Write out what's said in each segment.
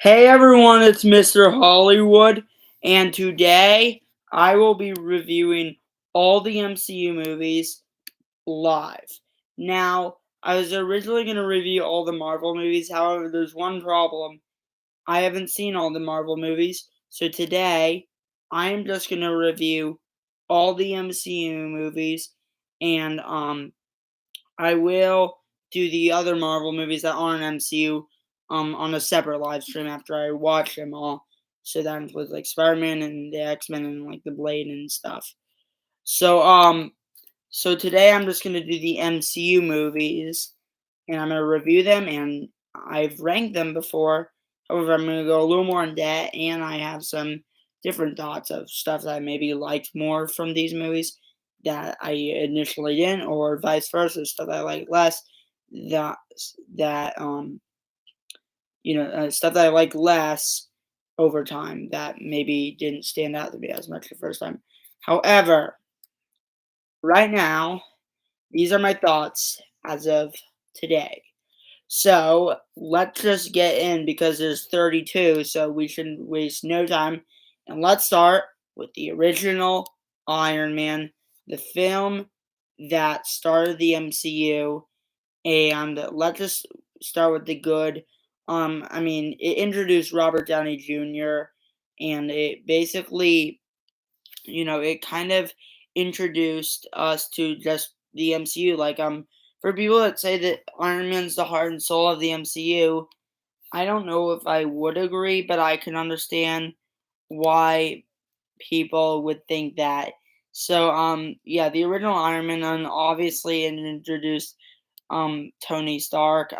Hey everyone, it's Mr. Hollywood, and today I will be reviewing all the MCU movies live. Now, I was originally going to review all the Marvel movies, however, there's one problem. I haven't seen all the Marvel movies, so today I am just going to review all the MCU movies, and I will do the other Marvel movies that aren't MCU on a separate live stream after I watch them all. So that includes like Spider-Man and the X-Men and like the Blade and stuff. So today I'm just gonna do the MCU movies and I'm gonna review them, and I've ranked them before. However, I'm gonna go a little more in depth, and I have some different thoughts of stuff that I maybe liked more from these movies that I initially didn't, or vice versa, stuff I like less. That that stuff that I like less over time that maybe didn't stand out to me as much the first time. However, right now, these are my thoughts as of today. So let's just get in because there's 32, so we shouldn't waste no time. And let's start with the original Iron Man, the film that started the MCU. And let's just start with the good. It introduced Robert Downey Jr., and it basically, it kind of introduced us to just the MCU. For people that say that Iron Man's the heart and soul of the MCU, I don't know if I would agree, but I can understand why people would think that. So, yeah, the original Iron Man, and obviously it introduced Tony Stark.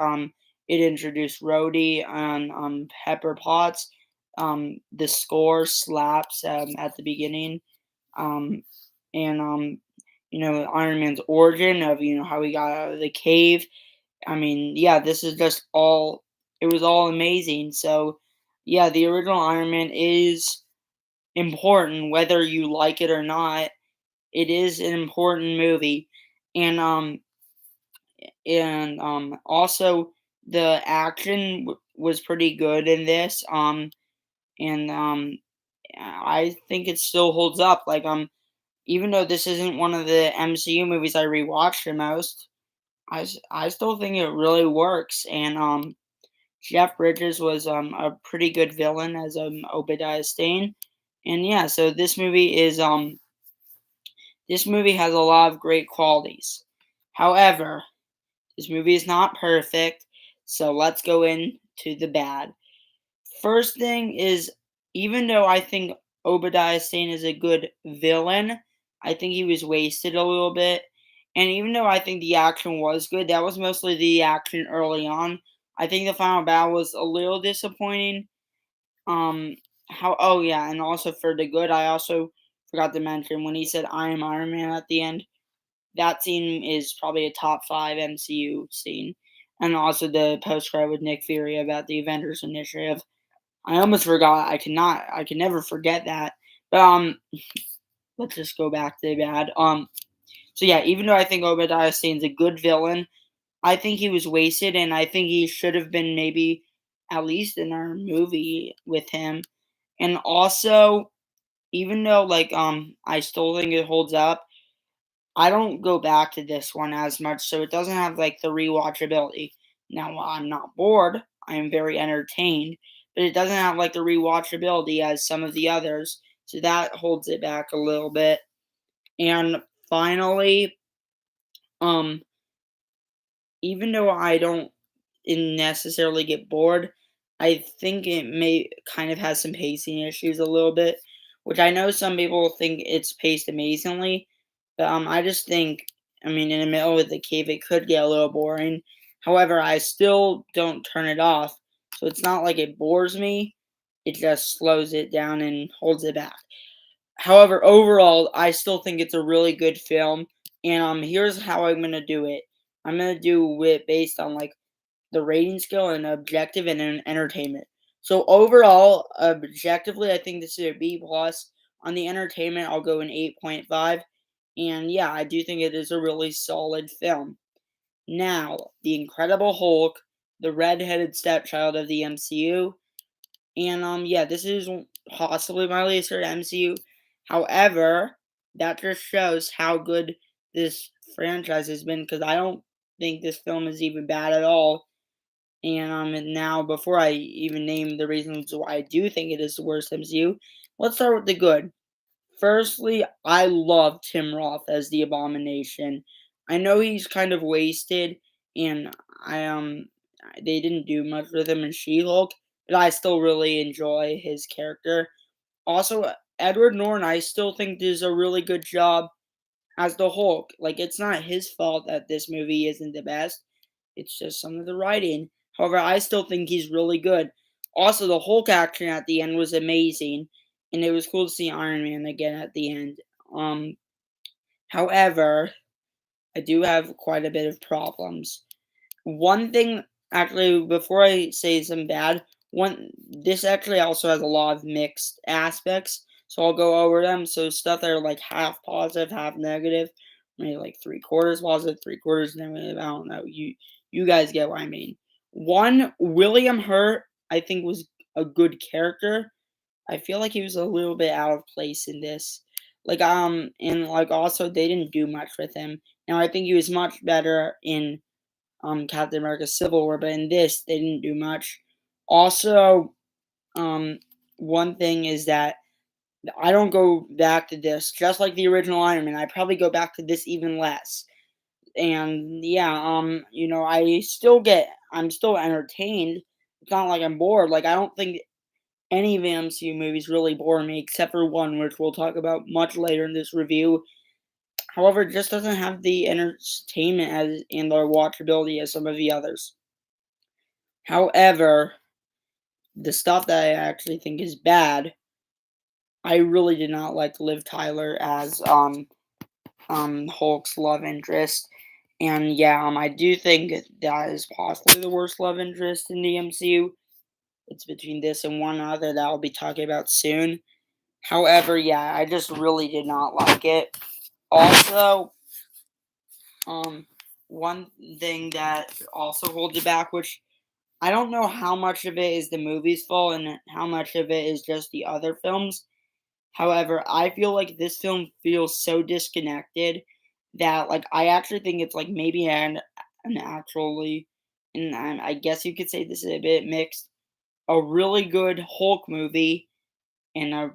It introduced Rhodey and Pepper Potts. The score slaps at the beginning. Um, and Iron Man's origin of how he got out of the cave. I mean, yeah, this is just all. It was all amazing. So, yeah, the original Iron Man is important, whether you like it or not. It is an important movie, and also the action was pretty good in this. And I think it still holds up. Even though this isn't one of the MCU movies I rewatch the most, I still think it really works. And Jeff Bridges was a pretty good villain as Obadiah Stane. And yeah, so this movie has a lot of great qualities. However, this movie is not perfect, so let's go into the bad. First thing is, even though I think Obadiah Stane is a good villain, I think he was wasted a little bit. And even though I think the action was good, that was mostly the action early on. I think the final battle was a little disappointing. Um, oh yeah, and also for the good, I also forgot to mention when he said "I am Iron Man" at the end. That scene is probably a top 5 MCU scene. And also the post credit with Nick Fury about the Avengers Initiative. I almost forgot. I can never forget that. But let's just go back to the bad. So yeah, even though I think Obadiah Stane's a good villain, I think he was wasted, and I think he should have been maybe at least in our movie with him. And also, even though I still think it holds up, I don't go back to this one as much, so it doesn't have like the rewatchability. Now, while I'm not bored, I am very entertained, but it doesn't have like the rewatchability as some of the others, so that holds it back a little bit. And finally, um, even though I don't necessarily get bored, I think it may kind of has some pacing issues a little bit, which I know some people think it's paced amazingly, but I just think, in the middle of the cave, it could get a little boring. However, I still don't turn it off, so it's not like it bores me. It just slows it down and holds it back. However, overall, I still think it's a really good film, and here's how I'm gonna do it. I'm gonna do it based on like the rating scale and objective and entertainment. So overall, objectively, I think this is a B plus. On the entertainment, I'll go an 8.5. And yeah, I do think it is a really solid film. Now, The Incredible Hulk, the redheaded stepchild of the MCU. And yeah, this is possibly my least favorite MCU. However, that just shows how good this franchise has been because I don't think this film is even bad at all. And now, before I even name the reasons why I do think it is the worst MCU, let's start with the good. Firstly, I love Tim Roth as the Abomination. I know he's kind of wasted, and they didn't do much with him in She-Hulk, but I still really enjoy his character. Also, Edward Norton, I still think does a really good job as the Hulk. Like, it's not his fault that this movie isn't the best. It's just some of the writing. However, I still think he's really good. Also, the Hulk action at the end was amazing, and it was cool to see Iron Man again at the end. Um, However, I do have quite a bit of problems. One thing, actually, before I say some bad, this actually also has a lot of mixed aspects, so I'll go over them. So stuff that are like half positive, half negative, maybe like three quarters positive, three quarters negative. I don't know. You guys get what I mean. One, William Hurt, I think was a good character. I feel like he was a little bit out of place in this. And like also they didn't do much with him. Now I think he was much better in Captain America Civil War, but in this they didn't do much. Also, um one thing is that I don't go back to this just like the original Iron Man. I probably go back to this even less. And yeah, I'm still entertained. It's not like I'm bored. Like I don't think any of the MCU movies really bore me except for one which we'll talk about much later in this review. However, it just doesn't have the entertainment as and the watchability as some of the others. However, the stuff that I actually think is bad, I really did not like Liv Tyler as Hulk's love interest. And yeah, I do think that is possibly the worst love interest in the MCU. It's between this and one other that I'll be talking about soon. However, yeah, I just really did not like it. Also, um, one thing that also holds it back, which I don't know how much of it is the movie's fault and how much of it is just the other films. However, I feel like this film feels so disconnected that like I actually think it's like maybe an actually, and I guess you could say this is a bit mixed, a really good Hulk movie and a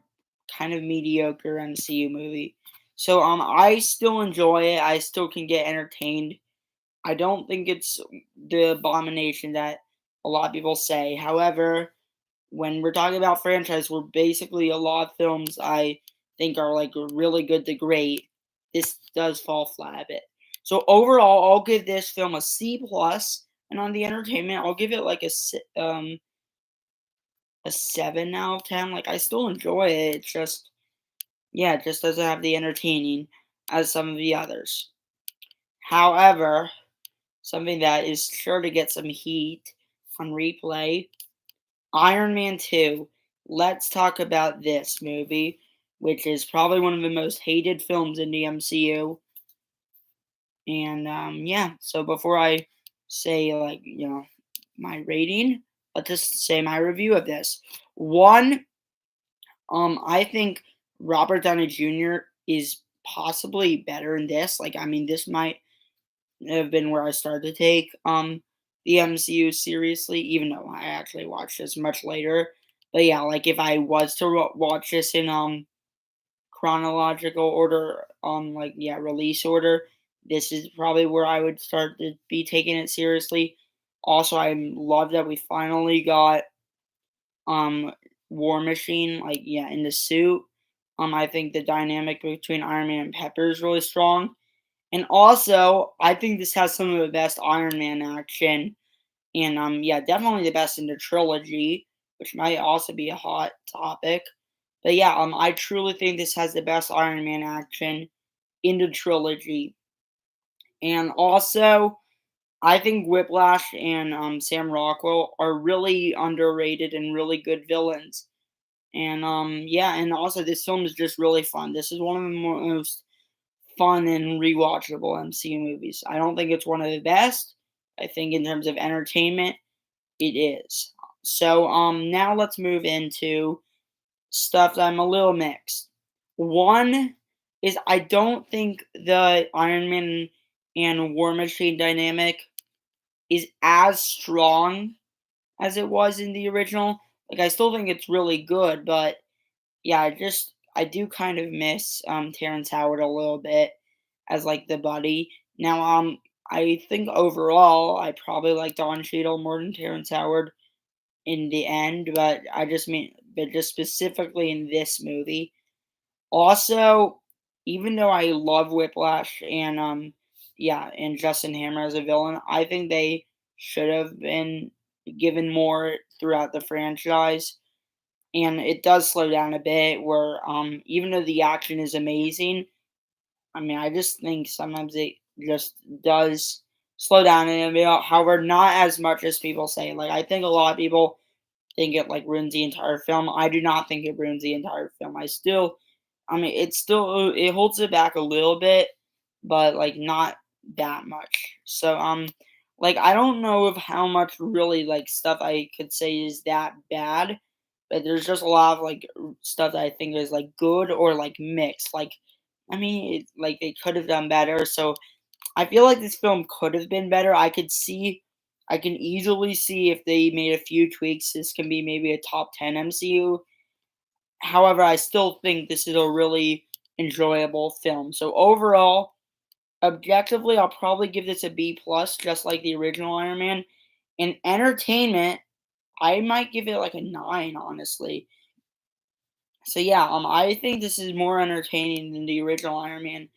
kind of mediocre MCU movie. So I still enjoy it. I still can get entertained. I don't think it's the abomination that a lot of people say. However, when we're talking about franchise, we're basically a lot of films I think are like really good to great. This does fall flat a bit. So overall, I'll give this film a C plus, and on the entertainment, I'll give it like a 7 out of 10. Like I still enjoy it. It's just yeah, it just doesn't have the entertaining as some of the others. However, something that is sure to get some heat on replay, Iron Man 2. Let's talk about this movie, which is probably one of the most hated films in the MCU. And yeah, so before I say like, my rating, let's just say my review of this. One, I think Robert Downey Jr. is possibly better in this. Like, I mean, this might have been where I started to take the MCU seriously, even though I actually watched this much later. But yeah, like if I was to watch this in chronological order, like yeah, release order, this is probably where I would start to be taking it seriously. Also, I love that we finally got um War Machine, like yeah, in the suit. I think the dynamic between Iron Man and Pepper is really strong. And also, I think this has some of the best Iron Man action. And yeah, definitely the best in the trilogy, which might also be a hot topic. But yeah, I truly think this has the best Iron Man action in the trilogy. And also, I think Whiplash and Sam Rockwell are really underrated and really good villains. And yeah, and also this film is just really fun. This is one of the most fun and rewatchable MCU movies. I don't think it's one of the best. I think in terms of entertainment, it is. So now let's move into stuff that I'm a little mixed. One is I don't think the Iron Man and War Machine dynamic is as strong as it was in the original. Like I still think it's really good, but yeah, I do kind of miss Terrence Howard a little bit as like the buddy. Now I think overall I probably like Don Cheadle more than Terrence Howard in the end, but but just specifically in this movie. Also, even though I love Whiplash and yeah, and Justin Hammer as a villain, I think they should have been given more throughout the franchise. And it does slow down a bit where even though the action is amazing, I mean I just think sometimes it just does slow down a bit. However, not as much as people say. Like I think a lot of people think it like ruins the entire film. I do not think it ruins the entire film. I mean, it holds it back a little bit, but like not that much. So like I don't know of how much really like stuff I could say is that bad, but there's just a lot of like stuff that I think is like good or like mixed. Like I mean, like they could have done better. So I feel like this film could have been better. I can easily see if they made a few tweaks, this can be maybe a top 10 MCU. However, I still think this is a really enjoyable film. So overall, objectively, I'll probably give this a B plus, just like the original Iron Man. In entertainment, I might give it like a 9, honestly. So yeah, I think this is more entertaining than the original Iron Man.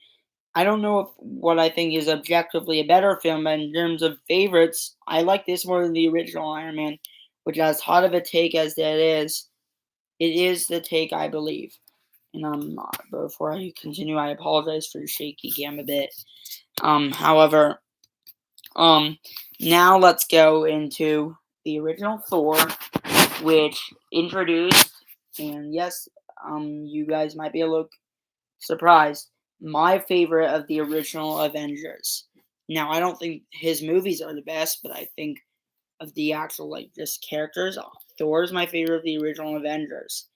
I don't know if what I think is objectively a better film, but in terms of favorites, I like this more than the original Iron Man, which as hot of a take as that is, it is the take I believe. And before I continue, I apologize for the shaky cam a bit. However, um, now let's go into the original Thor, which introduced, and yes, you guys might be a little surprised, my favorite of the original Avengers. Now, I don't think his movies are the best, but I think of the actual, like, just characters, Thor is my favorite of the original Avengers.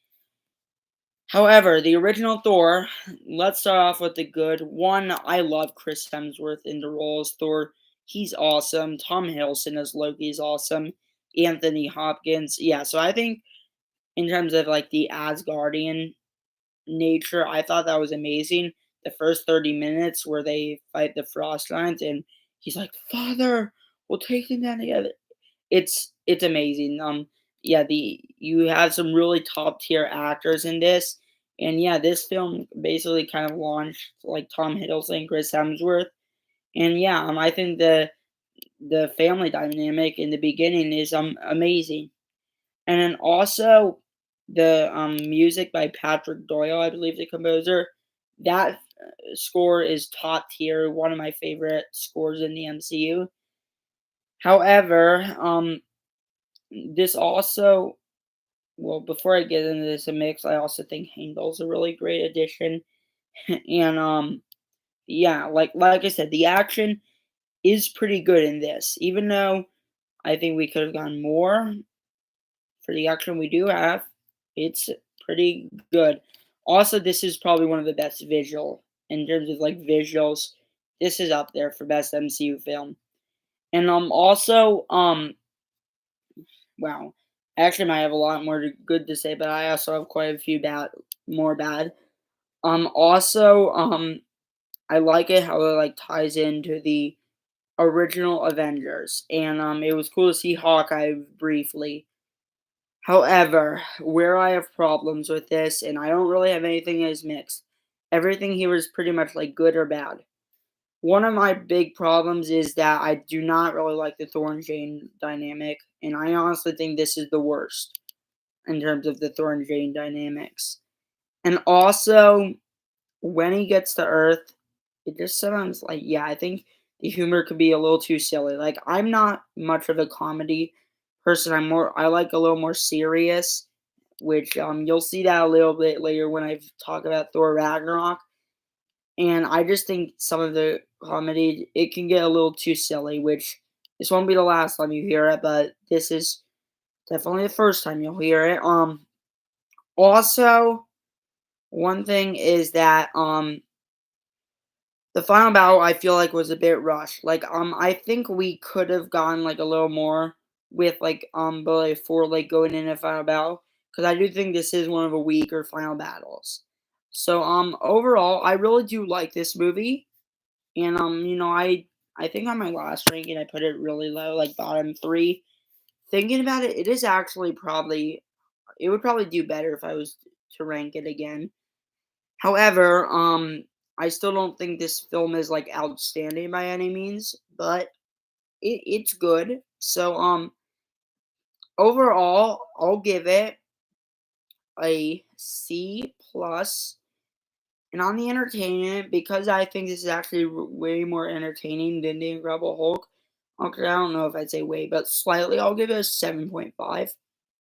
However, the original Thor, let's start off with the good. One, I love Chris Hemsworth in the role as Thor. He's awesome. Tom Hiddleston as Loki is awesome. Anthony Hopkins. Yeah, so I think in terms of like the Asgardian nature. I thought that was amazing. The first 30 minutes where they fight the frost giants and he's like, "Father, we'll take them down together." It's amazing. Yeah, the you have some really top tier actors in this. And yeah, this film basically kind of launched like Tom Hiddleston and Chris Hemsworth. And yeah, I think the family dynamic in the beginning is amazing. And then also the music by Patrick Doyle, I believe the composer. That score is top tier, one of my favorite scores in the MCU. However, this also well, before I get into this mix, I also think Handel's a really great addition. And yeah, like I said, the action is pretty good in this. Even though I think we could have gone more, for the action we do have, it's pretty good. Also, this is probably one of the best visual in terms of like visuals. This is up there for best MCU film. And also wow, I actually might have a lot more good to say, but I also have quite a few bad. Also I like it how it like ties into the original Avengers, and it was cool to see Hawkeye briefly. However, where I have problems with this, and I don't really have anything that is mixed, everything here is pretty much like good or bad. One of my big problems is that I do not really like the Thor and Jane dynamic, and I honestly think this is the worst in terms of the Thor and Jane dynamics. And also, when he gets to Earth, it just sometimes like yeah, I think the humor could be a little too silly. Like I'm not much of a comedy person. I like a little more serious, which you'll see that a little bit later when I talk about Thor Ragnarok. And I just think some of the comedy it can get a little too silly, which this won't be the last time you hear it, but this is Definitely the first time you'll hear it. Also, one thing is that the final battle I feel like was a bit rushed. Like I think we could have gone like a little more with like but before like going into final battle because I do think this is one of the weaker final battles. So overall I really do like this movie and I think on my last ranking I put it really low like bottom 3. Thinking about it, it is actually probably it would probably do better if I was to rank it again. However, I still don't think this film is like outstanding by any means, but it's good. So, overall, I'll give it a C plus. And on the entertainment, because I think this is actually way more entertaining than the Incredible Hulk. Okay, I don't know if I'd say way, but slightly. I'll give it a 7.5,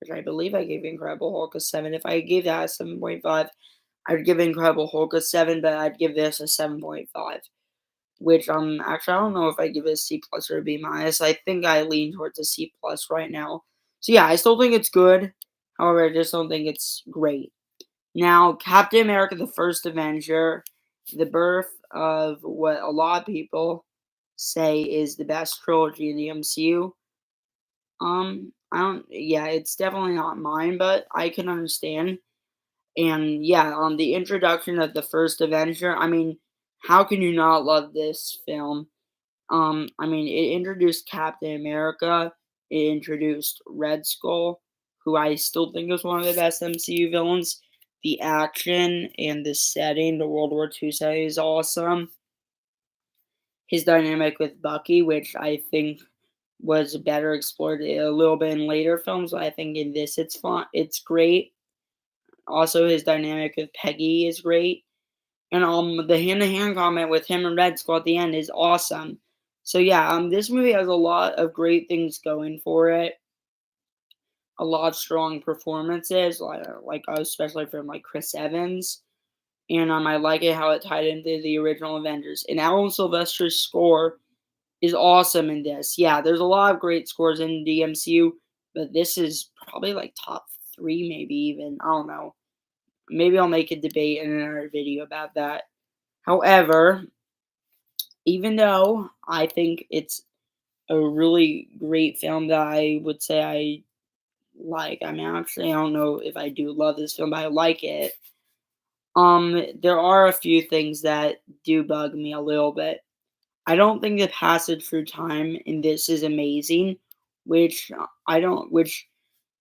which I believe I gave Incredible Hulk a 7. If I gave that a 7.5, I'd give Incredible Hulk a 7, but I'd give this a 7.5. Which actually I don't know if I give it a C plus or a B minus. I think I lean towards a C plus right now. So yeah, I still think it's good. However, I just don't think it's great. Now, Captain America: The First Avenger, the birth of what a lot of people say is the best trilogy in the MCU. I don't. Yeah, it's definitely not mine, but I can understand. And yeah, the introduction of the first Avenger. I mean, how can you not love this film? I mean, it introduced Captain America. It introduced Red Skull, who I still think is one of the best MCU villains. The action and the setting, the World War II setting is awesome. His dynamic with Bucky, which I think was better explored a little bit in later films. I think in this it's fun. It's great. Also, his dynamic with Peggy is great. And the hand to hand comment with him and Red Skull at the end is awesome. So yeah, this movie has a lot of great things going for it. A lot of strong performances, like especially from like Chris Evans. And I like it how it tied into the original Avengers. And Alan Silvester's score is awesome in this. Yeah, there's a lot of great scores in the MCU, but this is probably like top 3, maybe even. I don't know. Maybe I'll make a debate in another video about that. However, even though I think it's a really great film that I would say I like, I mean, actually, I don't know if I do love this film, but I like it. There are a few things that do bug me a little bit. I don't think the passage through time in this is amazing, which which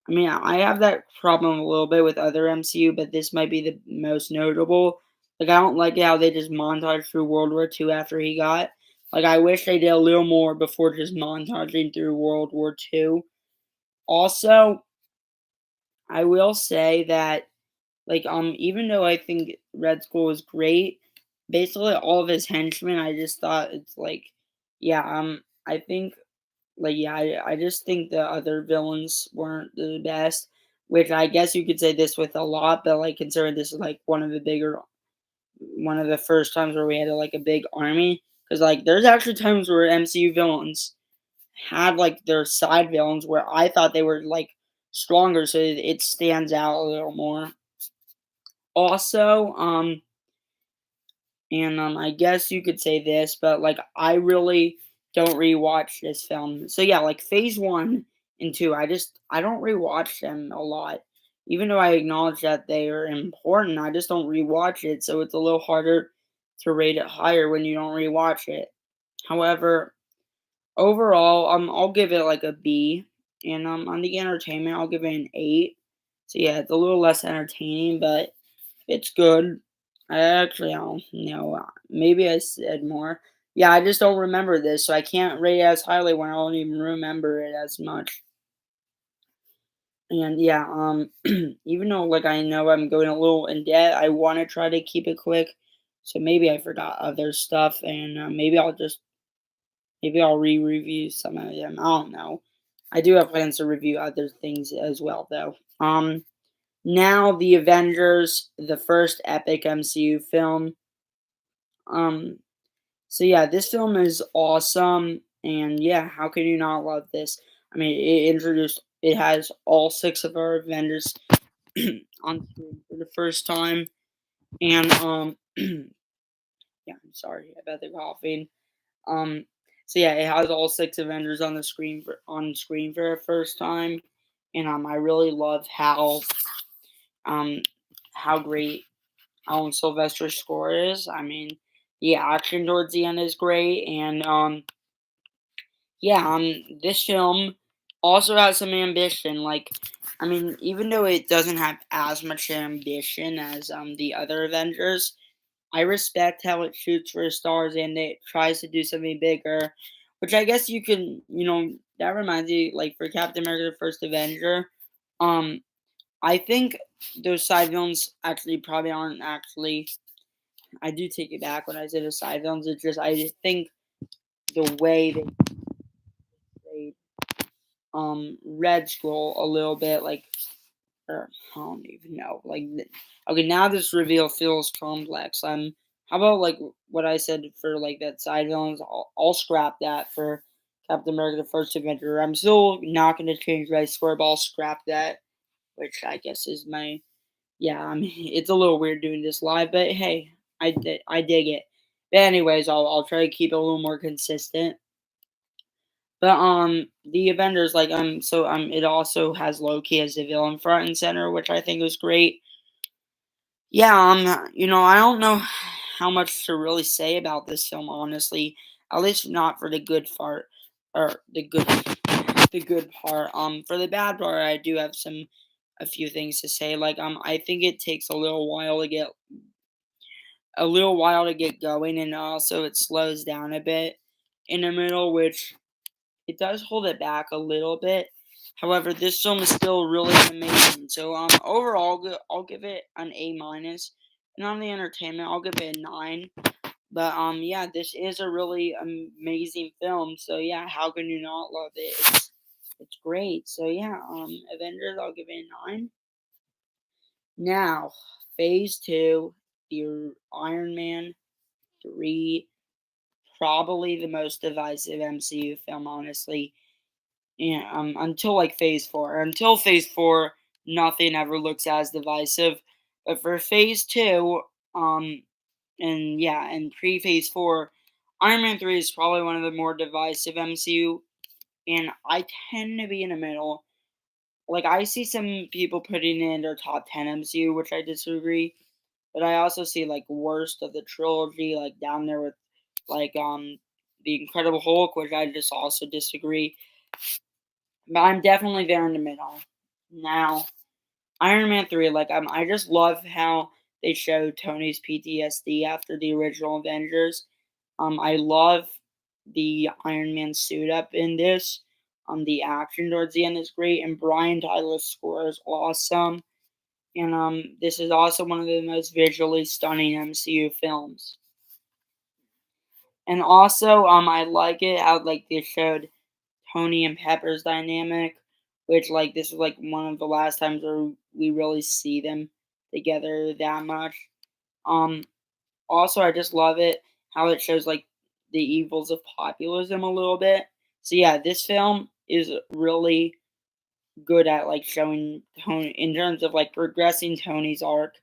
I mean, I have that problem a little bit with other MCU, but this might be the most notable. Like, I don't like how they just montage through World War II after he got. Like, I wish they did a little more before just montaging through World War II. Also, I will say that, like, even though I think Red Skull was great, basically all of his henchmen, I just thought it's like, yeah, I think like, yeah, I just think the other villains weren't the best, which I guess you could say this with a lot, but, like, considering this is, like, one of the first times where we had, like, a big army, because like, there's actually times where MCU villains had, like, their side villains where I thought they were, like, stronger, so it stands out a little more. Also, and, I guess you could say this, but, like, I really don't rewatch this film. So, yeah, like, Phase 1 and 2, I don't rewatch them a lot. Even though I acknowledge that they are important, I just don't rewatch it, so it's a little harder to rate it higher when you don't rewatch it. However, overall, I'll give it, like, a B, and, on the entertainment, I'll give it an 8. So, yeah, it's a little less entertaining, but it's good. I don't know. Maybe I said more. Yeah, I just don't remember this, so I can't rate it as highly when I don't even remember it as much. And yeah, even though like I know I'm going a little in debt, I want to try to keep it quick. So maybe I forgot other stuff, and maybe I'll re-review some of them. I don't know. I do have plans to review other things as well, though. Now the Avengers, the first epic MCU film. Um, so yeah, this film is awesome, and yeah, how can you not love this? I mean, it introduced it has all six of our Avengers on screen for the first time, and yeah, I'm sorry about the coughing. Um, so yeah, it has all six Avengers on screen for the first time, and I really love um how great Alan Sylvester's score is. I mean, the action towards the end is great, and yeah, this film also has some ambition. Like, I mean, even though it doesn't have as much ambition as the other Avengers, I respect how it shoots for the stars and it tries to do something bigger, which I guess you can, that reminds me, like for Captain America: The First Avenger, um, I think those side villains actually probably aren't actually. I do take it back when I say the side villains. It's just I just think the way they played Red Skull a little bit, like, or I don't even know. Like, okay, now this reveal feels complex. How about like what I said for like that side villains? I'll scrap that for Captain America: The First Avenger. I'm still not going to change my score, but I'll scrap that, which I guess is my yeah. I mean, it's a little weird doing this live, but hey, I dig it. But anyways, I'll try to keep it a little more consistent. But the Avengers it also has Loki as the villain front and center, which I think was great. Yeah, I don't know how much to really say about this film, honestly. At least not for the good part, or the good part. For the bad part, I do have a few things to say. Like, I think it takes a little while to get going, and also it slows down a bit in the middle, which it does hold it back a little bit. However, this film is still really amazing. So overall, I'll give it an A minus, and on the entertainment, I'll give it a 9. But yeah, this is a really amazing film. So yeah, how can you not love it? It's great. So yeah, Avengers, I'll give it a 9. Now, Phase Two, the Iron Man 3, probably the most divisive MCU film, honestly. Yeah, until like phase four. Until phase four, nothing ever looks as divisive. But for phase two, and yeah, and pre phase four, Iron Man 3 is probably one of the more divisive MCU, and I tend to be in the middle. Like, I see some people putting it in their top 10 MCU, which I disagree. But I also see like worst of the trilogy, like down there with like the Incredible Hulk, which I just also disagree. But I'm definitely there in the middle. Now, Iron Man 3, like, I just love how they show Tony's PTSD after the original Avengers. I love the Iron Man suit up in this. The action towards the end is great, and Brian Tyler's score is awesome. And this is also one of the most visually stunning MCU films. And also, I like it how like they showed Tony and Pepper's dynamic, which like this is like one of the last times where we really see them together that much. Um, Also, I just love it how it shows like the evils of populism a little bit. So yeah, this film is really good at like showing Tony in terms of like progressing Tony's arc.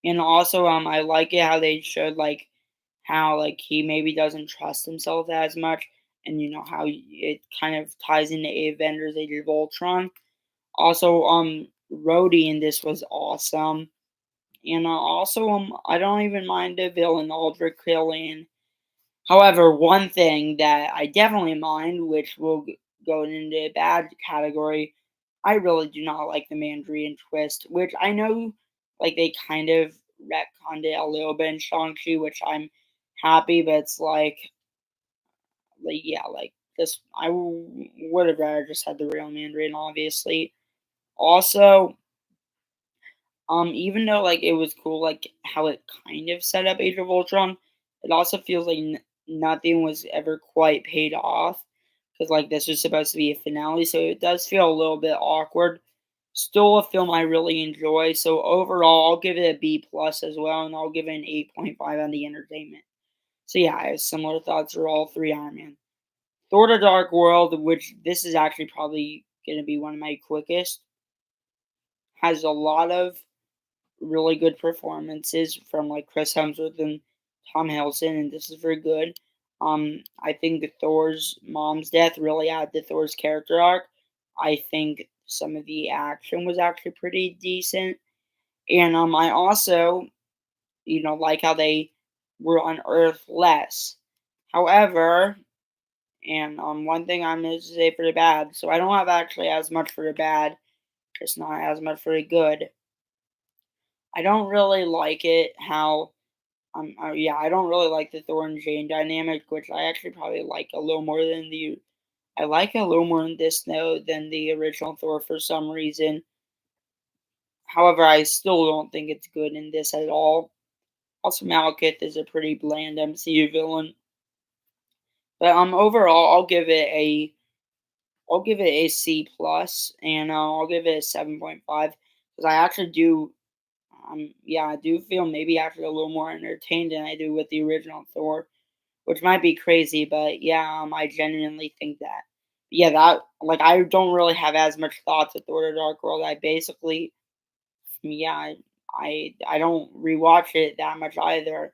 And also, I like it how they showed like how like he maybe doesn't trust himself as much, and how it kind of ties into Avengers: Age of Ultron. Also, Rhodey in this was awesome, and also I don't even mind the villain Aldrich Killian. However, one thing that I definitely mind, which will go into the bad category, I really do not like the Mandarin twist, which I know, like they kind of retconned it a little bit in Shang-Chi, which I'm happy, but it's like yeah, like this, would have rather just had the real Mandarin, obviously. Also, even though like it was cool, like how it kind of set up Age of Ultron, it also feels like nothing was ever quite paid off because like this was supposed to be a finale, so it does feel a little bit awkward. Still a film I really enjoy, so overall I'll give it a B plus as well, and I'll give it an 8.5 on the entertainment. So yeah, I have similar thoughts for all three Iron Man. Thor: The Dark World, which this is actually probably gonna be one of my quickest. Has a lot of really good performances from like Chris Hemsworth and Tom Hiddleston, and this is very good. I think Thor's mom's death really added to Thor's character arc. I think some of the action was actually pretty decent, and I also like how they were on Earth less. However, and one thing I'm going to say for the bad, so I don't have actually as much for the bad, just not as much for the good. I don't really like it how yeah, I don't really like the Thor and Jane dynamic, which I actually probably like a little more than the I like it a little more in this though than the original Thor for some reason. However, I still don't think it's good in this at all. Also, Malekith is a pretty bland MCU villain, but overall, I'll give it a C plus, and I'll give it a 7.5 because I actually do yeah, I do feel maybe actually a little more entertained than I do with the original Thor, which might be crazy, but yeah, I genuinely think that. Yeah, that like I don't really have as much thoughts with Thor: The Dark World. I basically, yeah, I don't rewatch it that much either.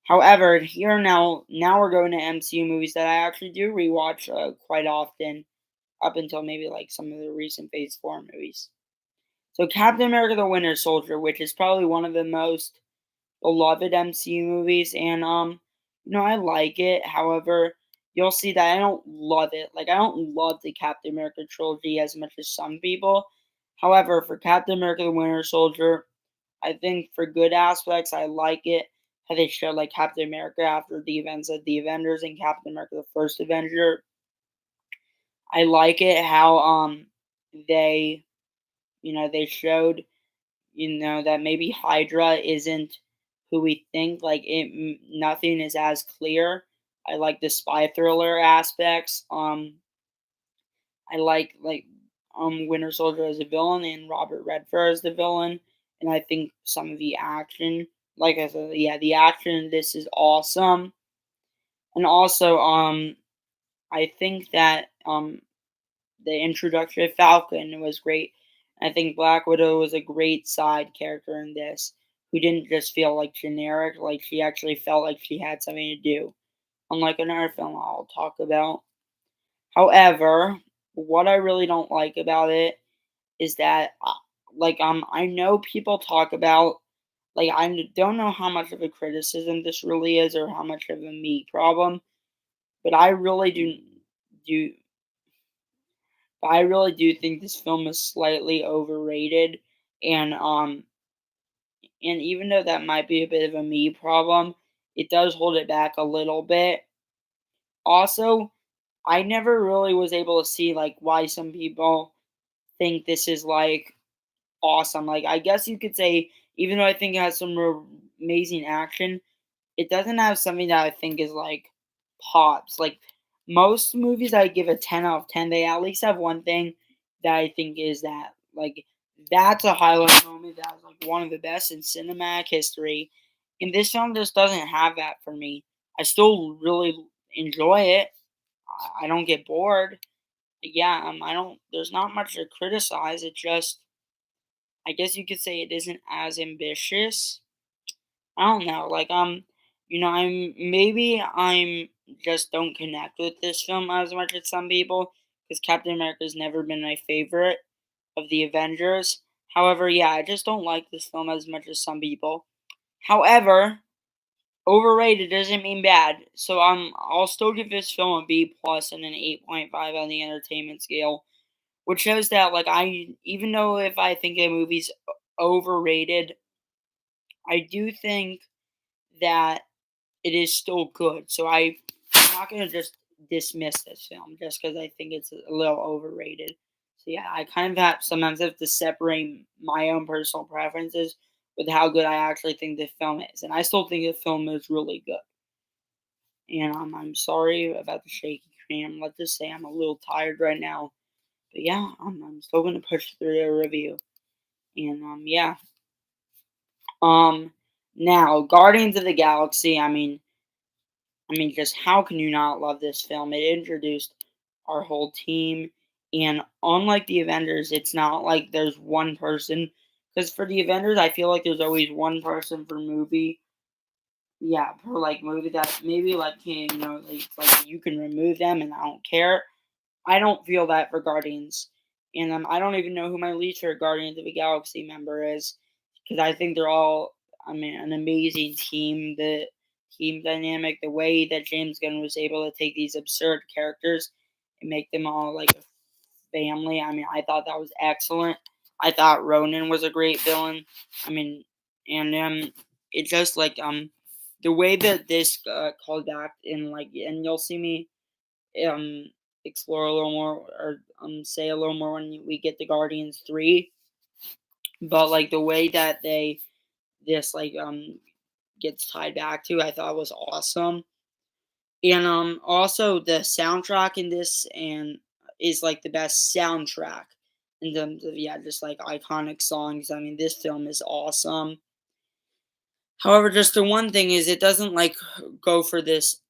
However, here now we're going to MCU movies that I actually do rewatch quite often, up until maybe like some of the recent Phase 4 movies. So Captain America: The Winter Soldier, which is probably one of the most beloved MCU movies, and I like it. However, you'll see that I don't love it. Like I don't love the Captain America trilogy as much as some people. However, for Captain America: The Winter Soldier, I think for good aspects, I like it. How they show like Captain America after the events of the Avengers and Captain America: The First Avenger. I like it how they they showed that maybe Hydra isn't who we think. Like nothing is as clear. I like the spy thriller aspects. I like Winter Soldier as a villain and Robert Redford as the villain, and I think some of the action, like I said, yeah, the action in this is awesome, and also I think that the introduction of Falcon was great. I think Black Widow was a great side character in this, who didn't just feel like generic, like she actually felt like she had something to do. Unlike another film I'll talk about. However, what I really don't like about it is that, I know people talk about, like, don't know how much of a criticism this really is or how much of a me problem, but do I really do think this film is slightly overrated, and even though that might be a bit of a me problem, it does hold it back a little bit. Also, I never really was able to see like why some people think this is like awesome. Like I guess you could say, even though I think it has some amazing action, it doesn't have something that I think is like pops. Like most movies I give a 10 out of 10, they at least have one thing that I think is that like that's a highlight moment that was like one of the best in cinematic history. And this film just doesn't have that for me. I still really enjoy it. I don't get bored. Yeah, I don't there's not much to criticize. It just I guess you could say it isn't as ambitious. I don't know. Like I'm just don't connect with this film as much as some people because Captain America's never been my favorite of the Avengers. However, yeah, I just don't like this film as much as some people. However, overrated doesn't mean bad. So I'll still give this film a B plus and an 8.5 on the entertainment scale, which shows that like I even though if I think a movie's overrated, I do think that it is still good. So I'm not gonna just dismiss this film just because I think it's a little overrated. So yeah, I kind of sometimes have to separate my own personal preferences with how good I actually think the film is, and I still think the film is really good. And I'm sorry about the shaky cam. Let's just say I'm a little tired right now, but yeah, I'm still gonna push through the review. And yeah, um, now Guardians of the Galaxy. I mean, just how can you not love this film? It introduced our whole team. And unlike the Avengers, it's not like there's one person. Because for the Avengers, I feel like there's always one person per movie. Yeah, per like movie that maybe like like you can remove them and I don't care. I don't feel that for Guardians, and I don't even know who my least favorite Guardians of the Galaxy member is because I think they're all, I mean, an amazing team. The team dynamic, the way that James Gunn was able to take these absurd characters and make them all like a family. I mean, I thought that was excellent. I thought Ronan was a great villain. I mean, and it's just like the way that this called back in like, and you'll see me um explore a little more or say a little more when we get to Guardians 3, but like the way that they this like gets tied back to I thought was awesome. And also the soundtrack in this and is like the best soundtrack in terms of yeah, just like iconic songs. I mean, this film is awesome. However, just the one thing is it doesn't like go for this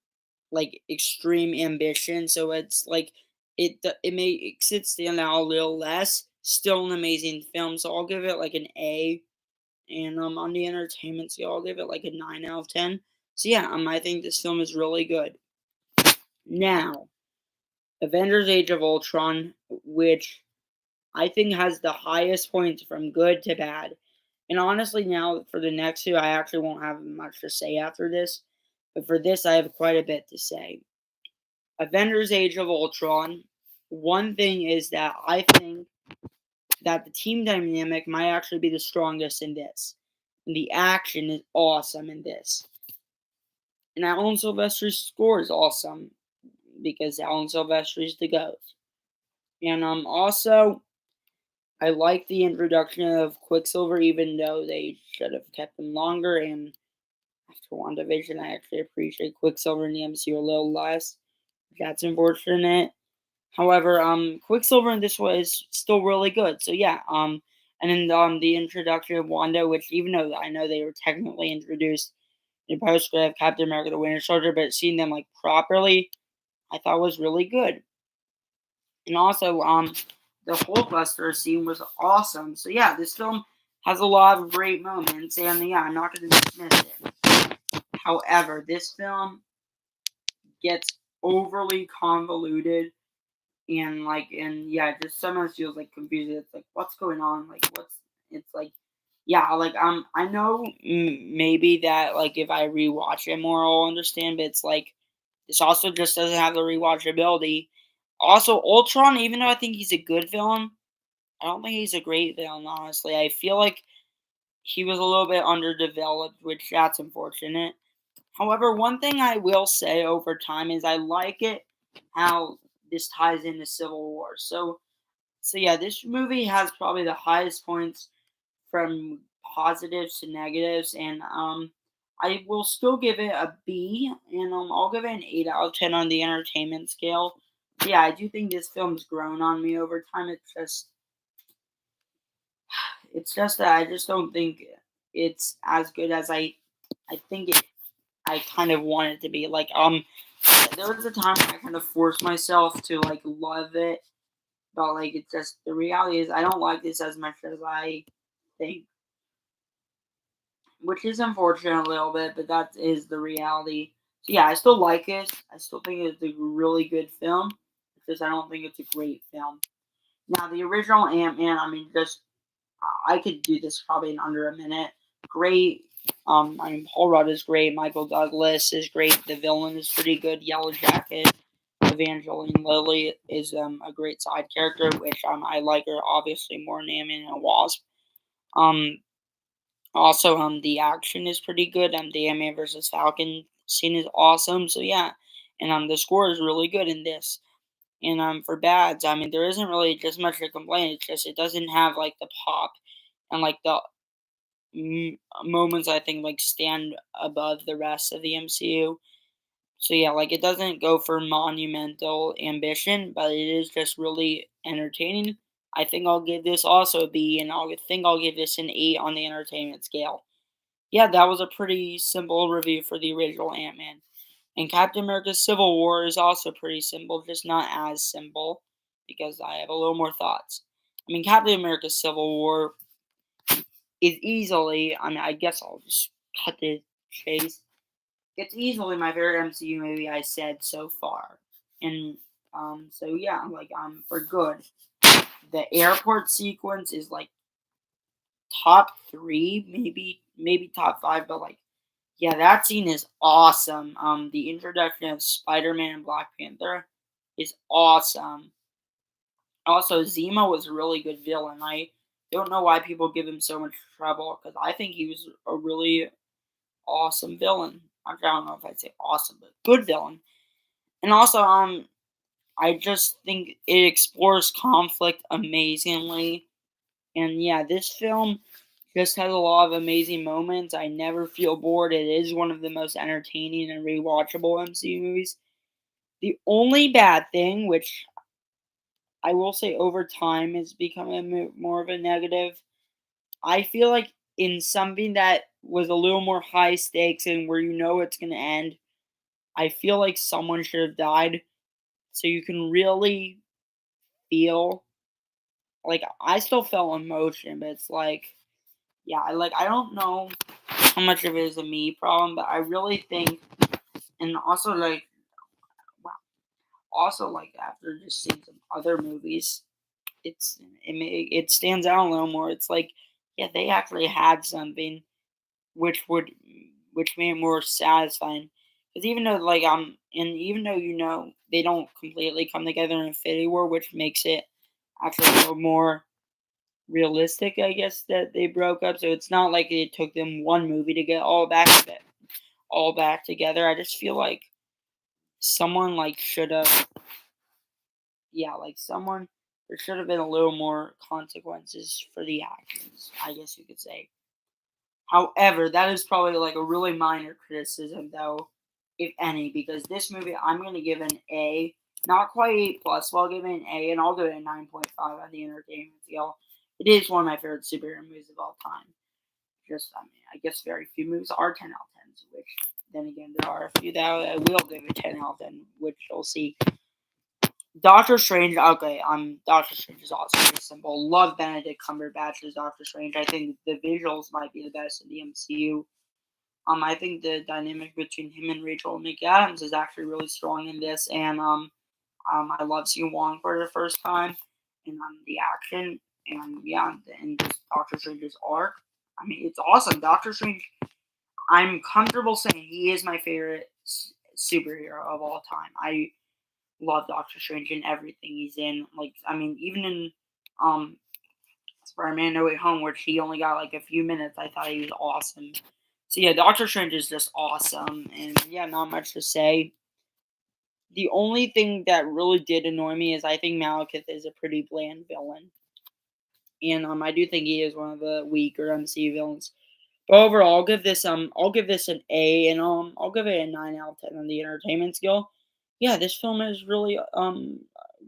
like extreme ambition. So it's like it makes it stand out a little less. Still an amazing film, so I'll give it like an A. And on the entertainment scale, I'll give it like a 9 out of 10. So yeah, I think this film is really good. Now, Avengers: Age of Ultron, which I think has the highest points from good to bad. And honestly, now for the next two, I actually won't have much to say after this. But for this, I have quite a bit to say. Avengers: Age of Ultron. One thing is that I think that the team dynamic might actually be the strongest in this. And the action is awesome in this. And Alan Silvestri's score is awesome because Alan Silvestri's the GOAT. And also I like the introduction of Quicksilver, even though they should have kept him longer. And after WandaVision, I actually appreciate Quicksilver in the MCU a little less. That's unfortunate. However, Quicksilver in this way is still really good. So yeah, and then the introduction of Wanda, which even though I know they were technically introduced in post of Captain America: The Winter Soldier, but seeing them like properly, I thought was really good. And also, the Hulkbuster scene was awesome. So yeah, this film has a lot of great moments, and yeah, I'm not going to dismiss it. However, this film gets overly convoluted and yeah, it just sometimes feels like confusing. It's like what's going on? Like what's it's like yeah, like I know maybe that like if I rewatch it more I'll understand, but it's like this also just doesn't have the rewatchability. Also, Ultron, even though I think he's a good villain, I don't think he's a great villain, honestly. I feel like he was a little bit underdeveloped, which that's unfortunate. However, one thing I will say over time is I like it how this ties into Civil War. So yeah, this movie has probably the highest points from positives to negatives, and I will still give it a B, and I'll give it an 8 out of 10 on the entertainment scale. Yeah, I do think this film's grown on me over time. It's just that I just don't think it's as good as I think I kind of want it to be. Like there was a time when I kind of forced myself to like love it, but like it's just the reality is I don't like this as much as I think, which is unfortunate a little bit, but that is the reality. So yeah, I still like it. I still think it's a really good film. It's just I don't think it's a great film. Now the original Ant Man, I mean, just I could do this probably in under a minute. Great. I mean, Paul Rudd is great. Michael Douglas is great. The villain is pretty good. Yellow Jacket. Evangeline Lilly is a great side character, which I like her obviously more than Ant-Man and Wasp. Um, Also, the action is pretty good. The Ant-Man versus Falcon scene is awesome. So yeah, and the score is really good in this. And for bads, I mean, there isn't really just much to complain. It's just it doesn't have like the pop and like the moments I think like stand above the rest of the MCU. So yeah, like it doesn't go for monumental ambition, but it is just really entertaining. I think I'll give this also a B, and I think I'll give this an 8 on the entertainment scale. Yeah, that was a pretty simple review for the original Ant Man. And Captain America: Civil War is also pretty simple, just not as simple. because I have a little more thoughts. I mean, Captain America: Civil War is easily. I mean, I guess I'll just cut the chase. It's easily my favorite MCU movie I said so far, and so yeah, like for good. The airport sequence is like top three, maybe top five, but like yeah, that scene is awesome. The introduction of Spider-Man and Black Panther is awesome. Also, Zemo was a really good villain. I don't know why people give him so much trouble because I think he was a really awesome villain. I don't know if I'd say awesome, but good villain. And also, I just think it explores conflict amazingly. And yeah, this film just has a lot of amazing moments. I never feel bored. It is one of the most entertaining and rewatchable MCU movies. The only bad thing, which I will say over time is becoming more of a negative, I feel like in something that was a little more high stakes and where you know it's going to end, I feel like someone should have died so you can really feel like I still felt emotion, but it's like yeah, I don't know how much of it is a me problem, but I really think and also like wow, also like after just seeing some other movies, it stands out a little more. It's like yeah, they actually had something which would which made it more satisfying. Because even though and even though they don't completely come together in Infinity War, which makes it actually a little more realistic, I guess, that they broke up. So it's not like it took them one movie to get all back together. I just feel like someone like should have yeah, like someone there should have been a little more consequences for the actions, I guess you could say. However, that is probably like a really minor criticism though, if any, because this movie I'm gonna give an A, not quite A plus, so I'll give it an A and I'll give it a 9.5 on the entertainment scale. It is one of my favorite superhero movies of all time. Just I mean, I guess very few movies are 10 out of 10s, which then again there are a few that I will give a 10 out of 10, which you'll see. Doctor Strange, okay, Doctor Strange is also pretty simple. Love Benedict Cumberbatch as Doctor Strange. I think the visuals might be the best in the MCU. I think the dynamic between him and Rachel McAdams is actually really strong in this, and I love seeing Wong for the first time, and the action, and yeah, and just Doctor Strange's arc. I mean, it's awesome. Doctor Strange. I'm comfortable saying he is my favorite superhero of all time. I love Doctor Strange in everything he's in. Like, I mean, even in um Spider-Man No Way Home, which he only got like a few minutes, I thought he was awesome. So yeah, Doctor Strange is just awesome, and yeah, not much to say. The only thing that really did annoy me is I think Malekith is a pretty bland villain, and I do think he is one of the weaker MCU villains. But overall, I'll give this an A, and I'll give it a 9 out of 10 on the entertainment scale. Yeah, this film is really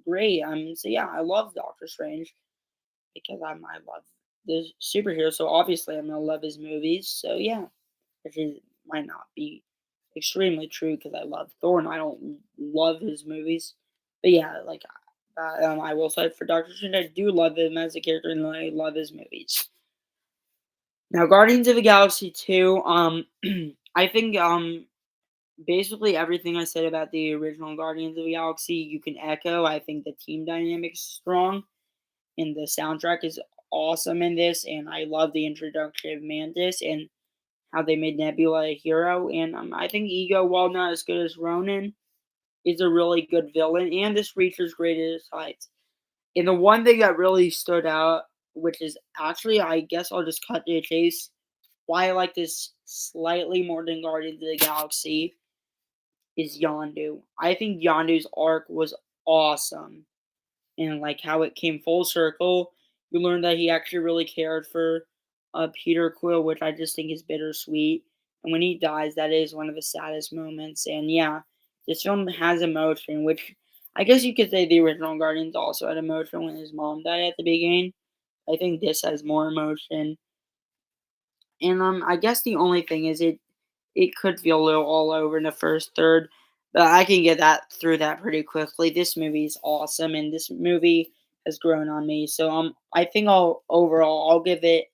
great. So yeah, I love Doctor Strange because I love this superhero. So obviously, I'm gonna love his movies. So yeah, which is might not be extremely true because I love Thor and I don't love his movies. But yeah, like I will say for Doctor Strange, I do love him as a character and I love his movies. Now, Guardians of the Galaxy 2, I think basically everything I said about the original Guardians of the Galaxy you can echo. I think the team dynamic is strong and the soundtrack is awesome in this, and I love the introduction of Mantis and how they made Nebula a hero. And I think Ego, while not as good as Ronan, is a really good villain, and this reaches greatest heights. And the one thing that really stood out, which is actually, I guess I'll just cut to the chase, why I like this slightly more than Guardians of the Galaxy is Yondu. I think Yondu's arc was awesome. And like how it came full circle. You learn that he actually really cared for Peter Quill, which I just think is bittersweet. And when he dies, that is one of the saddest moments. And yeah, this film has emotion, which I guess you could say the original Guardians also had emotion when his mom died at the beginning. I think this has more emotion. And I guess the only thing is it could feel a little all over in the first third. But I can get that through that pretty quickly. This movie is awesome, and this movie has grown on me. So I think I will give it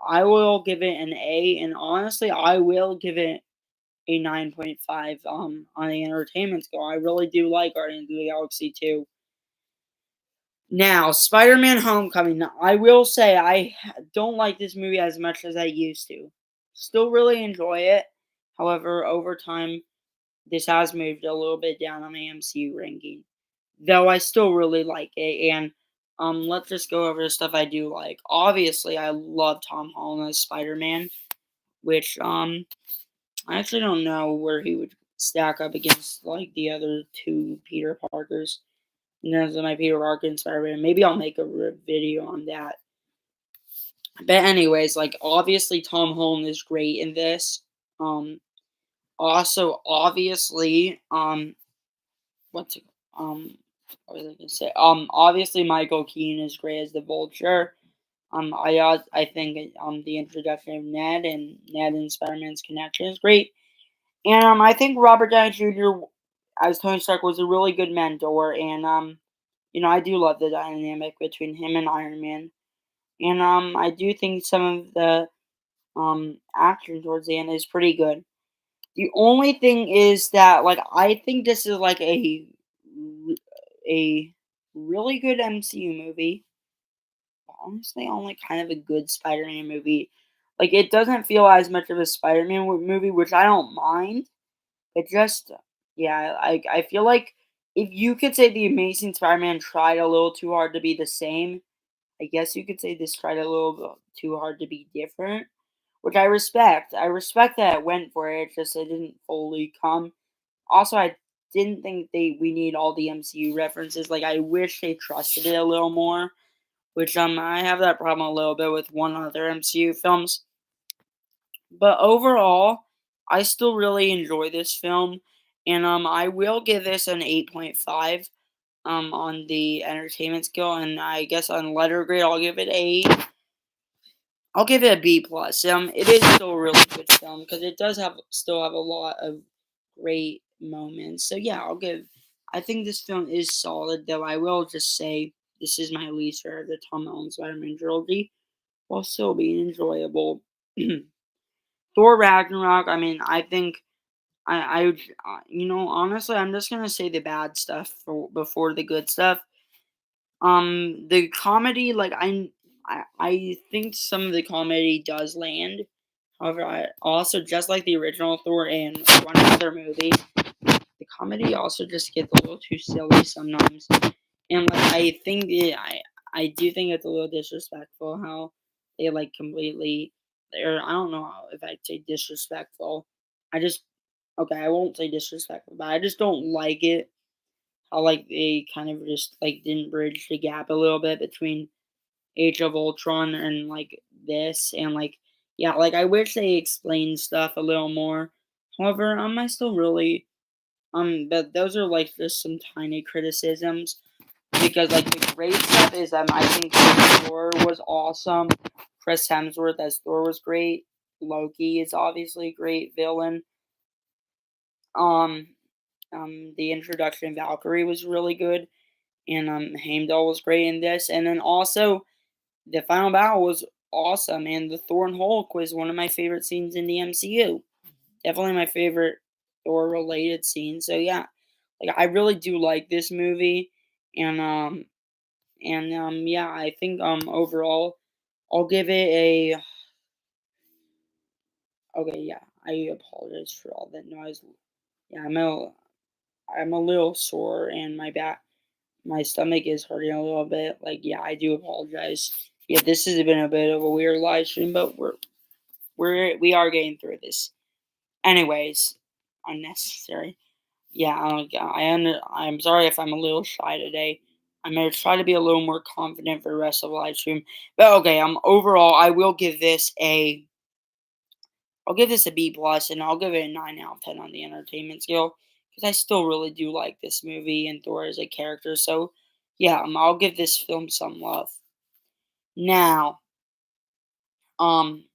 an A, and honestly, I will give it a 9.5 on the entertainment scale. I really do like Guardians of the Galaxy 2. Now, Spider-Man: Homecoming. Now, I will say don't like this movie as much as I used to. Still really enjoy it. However, over time, this has moved a little bit down on the MCU ranking. Though I still really like it, and let's just go over the stuff I do like. Obviously, I love Tom Holland as Spider-Man, which I actually don't know where he would stack up against like the other two Peter Parkers. In terms of my Peter Parker and Spider-Man, maybe I'll make a video on that. But anyways, like obviously Tom Holland is great in this. Um, Also, obviously, what's it, what was I gonna say? Obviously Michael Keaton is great as the Vulture. I think the introduction of Ned and Spider-Man's connection is great. And I think Robert Downey Jr. as Tony Stark was a really good mentor, and I do love the dynamic between him and Iron Man, and I do think some of the action towards the end is pretty good. The only thing is that like I think this is like a really good MCU movie. But honestly, only kind of a good Spider-Man movie. Like it doesn't feel as much of a Spider-Man movie, which I don't mind. It just, yeah, I feel like if you could say the Amazing Spider-Man tried a little too hard to be the same, I guess you could say this tried a little bit too hard to be different, which I respect. I respect that it went for it. It's just it didn't fully come. Also, I didn't think we need all the MCU references. Like I wish they trusted it a little more, which I have that problem a little bit with one other MCU films. But overall, I still really enjoy this film, and I will give this an 8.5 on the entertainment scale, and I guess on letter grade I'll give it a B plus. It is still a really good film because it does still have a lot of great moments. So yeah, I think this film is solid, though I will just say this is my least favorite of the Tom Holland Spider-Man trilogy, while still being enjoyable. Thor Ragnarok. I mean, I think honestly, I'm just gonna say the bad stuff before the good stuff. The comedy, like I think some of the comedy does land. However, I also just like the original Thor and one other movie, the comedy also just gets a little too silly sometimes. And like I do think it's a little disrespectful how they like completely or I don't know if I'd say disrespectful. I just okay, I won't say disrespectful, but I just don't like it how like they kind of just like didn't bridge the gap a little bit between Age of Ultron and like this and like yeah, like I wish they explained stuff a little more. However, I still really but those are like just some tiny criticisms because like the great stuff is I think Thor was awesome. Chris Hemsworth as Thor was great. Loki is obviously a great villain. Um, the introduction of Valkyrie was really good, and Heimdall was great in this, and then also the final battle was awesome, and the Thor and Hulk was one of my favorite scenes in the MCU. Definitely my favorite Thor related scene. So yeah, like I really do like this movie, and yeah, I think overall I'll give it a okay. Yeah, I apologize for all that noise. Yeah, I'm a little sore, and my stomach is hurting a little bit. Like yeah, I do apologize. Yeah, this has been a bit of a weird live stream, but we are getting through this. Anyways, unnecessary. Yeah, I'm sorry if I'm a little shy today. I'm gonna try to be a little more confident for the rest of the live stream. But okay, overall I'll give this a B plus and I'll give it a 9 out of 10 on the entertainment scale. Because I still really do like this movie and Thor as a character. So yeah, I'll give this film some love. Now, um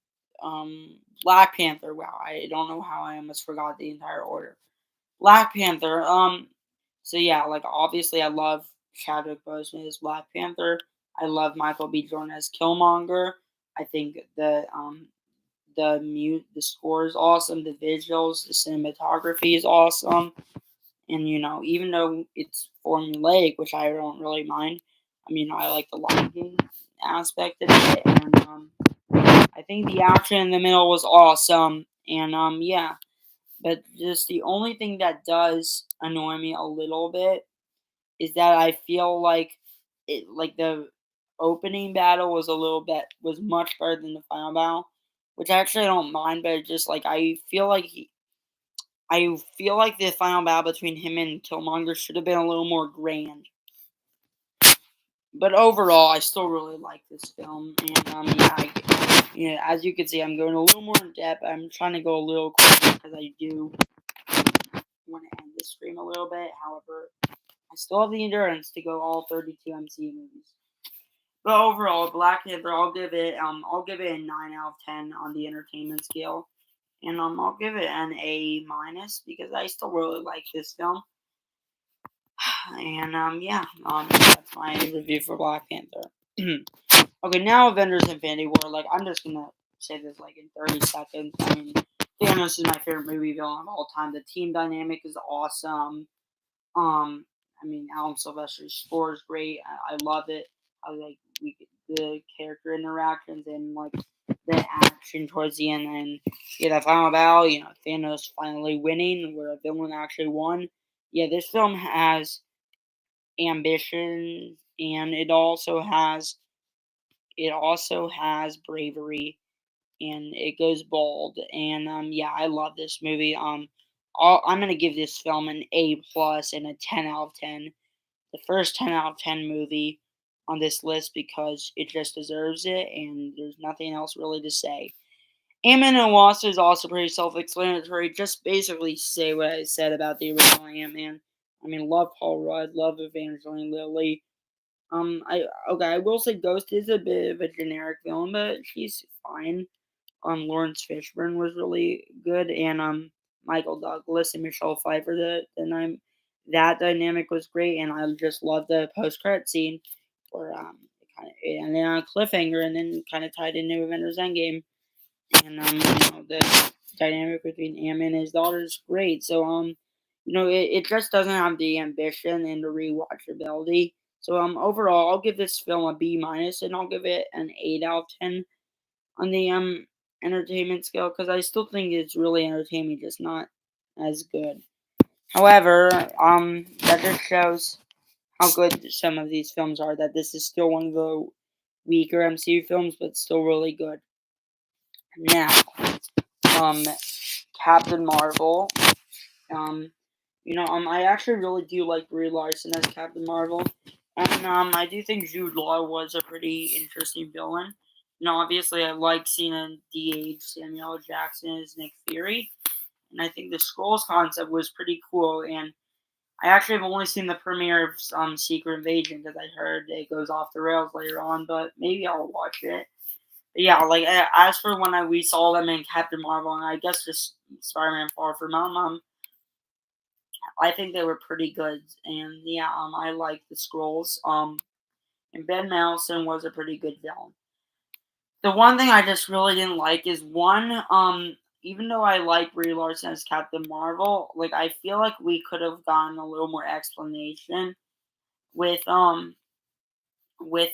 Black Panther, wow, I don't know how I almost forgot the entire order. Black Panther. So yeah, like obviously I love Chadwick Boseman as Black Panther. I love Michael B. Jordan as Killmonger. I think the score is awesome, the visuals, the cinematography is awesome, and even though it's formulaic, which I don't really mind. I mean, I like the lighting aspect of it, and I think the action in the middle was awesome, and yeah. But just the only thing that does annoy me a little bit is that I feel like the opening battle was much better than the final battle, which I actually don't mind. But it's just like I feel like the final battle between him and Killmonger should have been a little more grand. But overall, I still really like this film, and as you can see, I'm going a little more in depth. I'm trying to go a little quick because I do want to end this stream a little bit. However, I still have the endurance to go all 32 MCU movies. But overall, Black Panther, I'll give it a 9 out of 10 on the entertainment scale, and I'll give it an A minus because I still really like this film. And yeah, that's my review for Black Panther. Okay, now Avengers Infinity War. Like, I'm just gonna say this like in 30 seconds. I mean, Thanos is my favorite movie villain of all time. The team dynamic is awesome. Um, I mean, Alan Silvestri's score is great. I love it. I like the character interactions and like the action towards the end. And yeah, the final battle. Thanos finally winning, where a villain actually won. Yeah, this film has ambition, and it also has bravery, and it goes bold. And yeah, I love this movie. I'm gonna give this film an A plus and a 10 out of 10. The first 10 out of 10 movie on this list because it just deserves it, and there's nothing else really to say. Ant-Man and Wasp is also pretty self-explanatory. Just basically say what I said about the original Ant-Man. I mean, love Paul Rudd, love Evangeline Lilly. I will say Ghost is a bit of a generic villain, but she's fine. Lawrence Fishburne was really good, and Michael Douglas and Michelle Pfeiffer. That dynamic was great, and I just love the post credit scene where it kind of and then on a cliffhanger, and then kind of tied into Avengers Endgame, and the dynamic between Ant-Man and his daughter is great. So it just doesn't have the ambition and the rewatchability. So overall, I'll give this film a B minus, and I'll give it an 8 out of 10 on the entertainment scale because I still think it's really entertaining, just not as good. However, that just shows how good some of these films are. That this is still one of the weaker MCU films, but still really good. Now, um, Captain Marvel. Um, I actually really do like Brie Larson as Captain Marvel, and I do think Jude Law was a pretty interesting villain. Obviously, I like seeing a DH Samuel L. Jackson as Nick Fury, and I think the Skrulls concept was pretty cool. And I actually have only seen the premiere of Secret Invasion because I heard it goes off the rails later on, but maybe I'll watch it. But yeah, like as for when we saw them in Captain Marvel, and I guess just Spider-Man Far From Home, I think they were pretty good, and yeah, I like the Scrolls. And Ben Mendelsohn was a pretty good villain. The one thing I just really didn't like is even though I like Brie Larson as Captain Marvel, like I feel like we could have gotten a little more explanation with with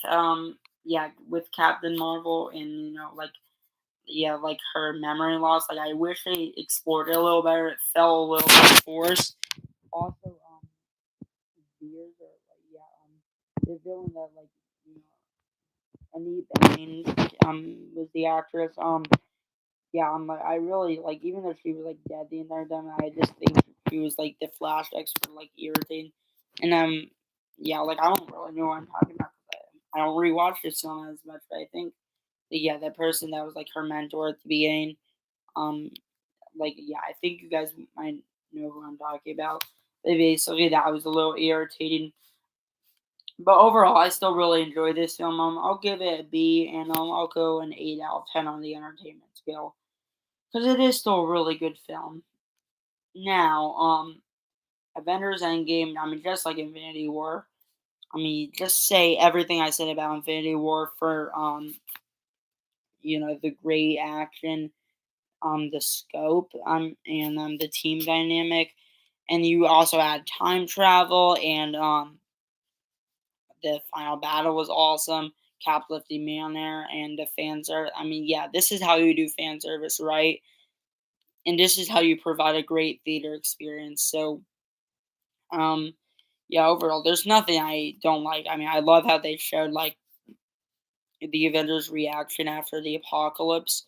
yeah with Captain Marvel, and like her memory loss. Like I wish they explored it a little better. It felt a little bit forced. Also, Spears or the villain that Annie Bening was the actress. Yeah, like I really like even though she was like dead the entire time, I just think she was like the flashbacks were like irritating, and yeah, like I don't really know what I'm talking about. I don't rewatch this film as much, but I think yeah, that person that was like her mentor at the beginning, um, yeah, I think you guys might know who I'm talking about. But basically, that was a little irritating. But overall, I still really enjoy this film. I'll give it a B, and I'll go an 8 out of 10 on the entertainment scale because it is still a really good film. Now, Avengers Endgame, I mean, just like Infinity War. I mean, just say everything I said about Infinity War for the great action, the scope, and the team dynamic, and you also add time travel, and the final battle was awesome. Caplifting man there, and the fan service. I mean, yeah, this is how you do fan service, right? And this is how you provide a great theater experience. So, um, yeah, overall, there's nothing I don't like. I mean, I love how they showed like the Avengers' reaction after the apocalypse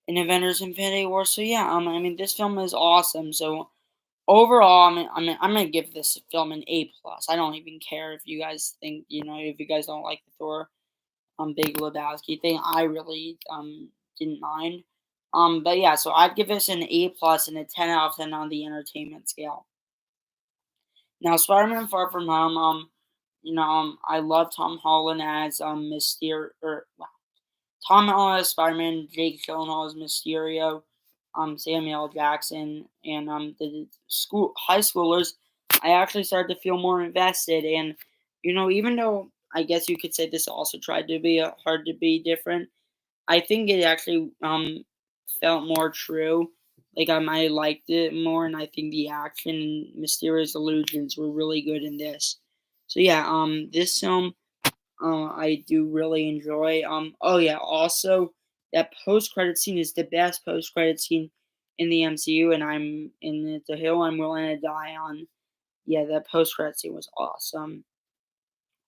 in Avengers: Infinity War. So yeah, I mean, this film is awesome. So overall, I'm gonna give this film an A plus. I don't even care if you guys think if you guys don't like the Thor Big Lebowski thing. I really didn't mind. But yeah, so I'd give this an A plus and a 10 out of 10 on the entertainment scale. Now, Spider-Man: Far From Home, I love Tom Holland as Tom Holland as Spider-Man, Jake Gyllenhaal as Mysterio, Samuel Jackson, and the school high schoolers. I actually started to feel more invested, and even though I guess you could say this also tried to be hard to be different, I think it actually felt more true. Like I might have liked it more, and I think the action and mysterious illusions were really good in this. So yeah, this film I do really enjoy. Oh yeah, also that post credit scene is the best post credit scene in the MCU, and I'm in the hill I'm willing to die on. Yeah, that post credit scene was awesome.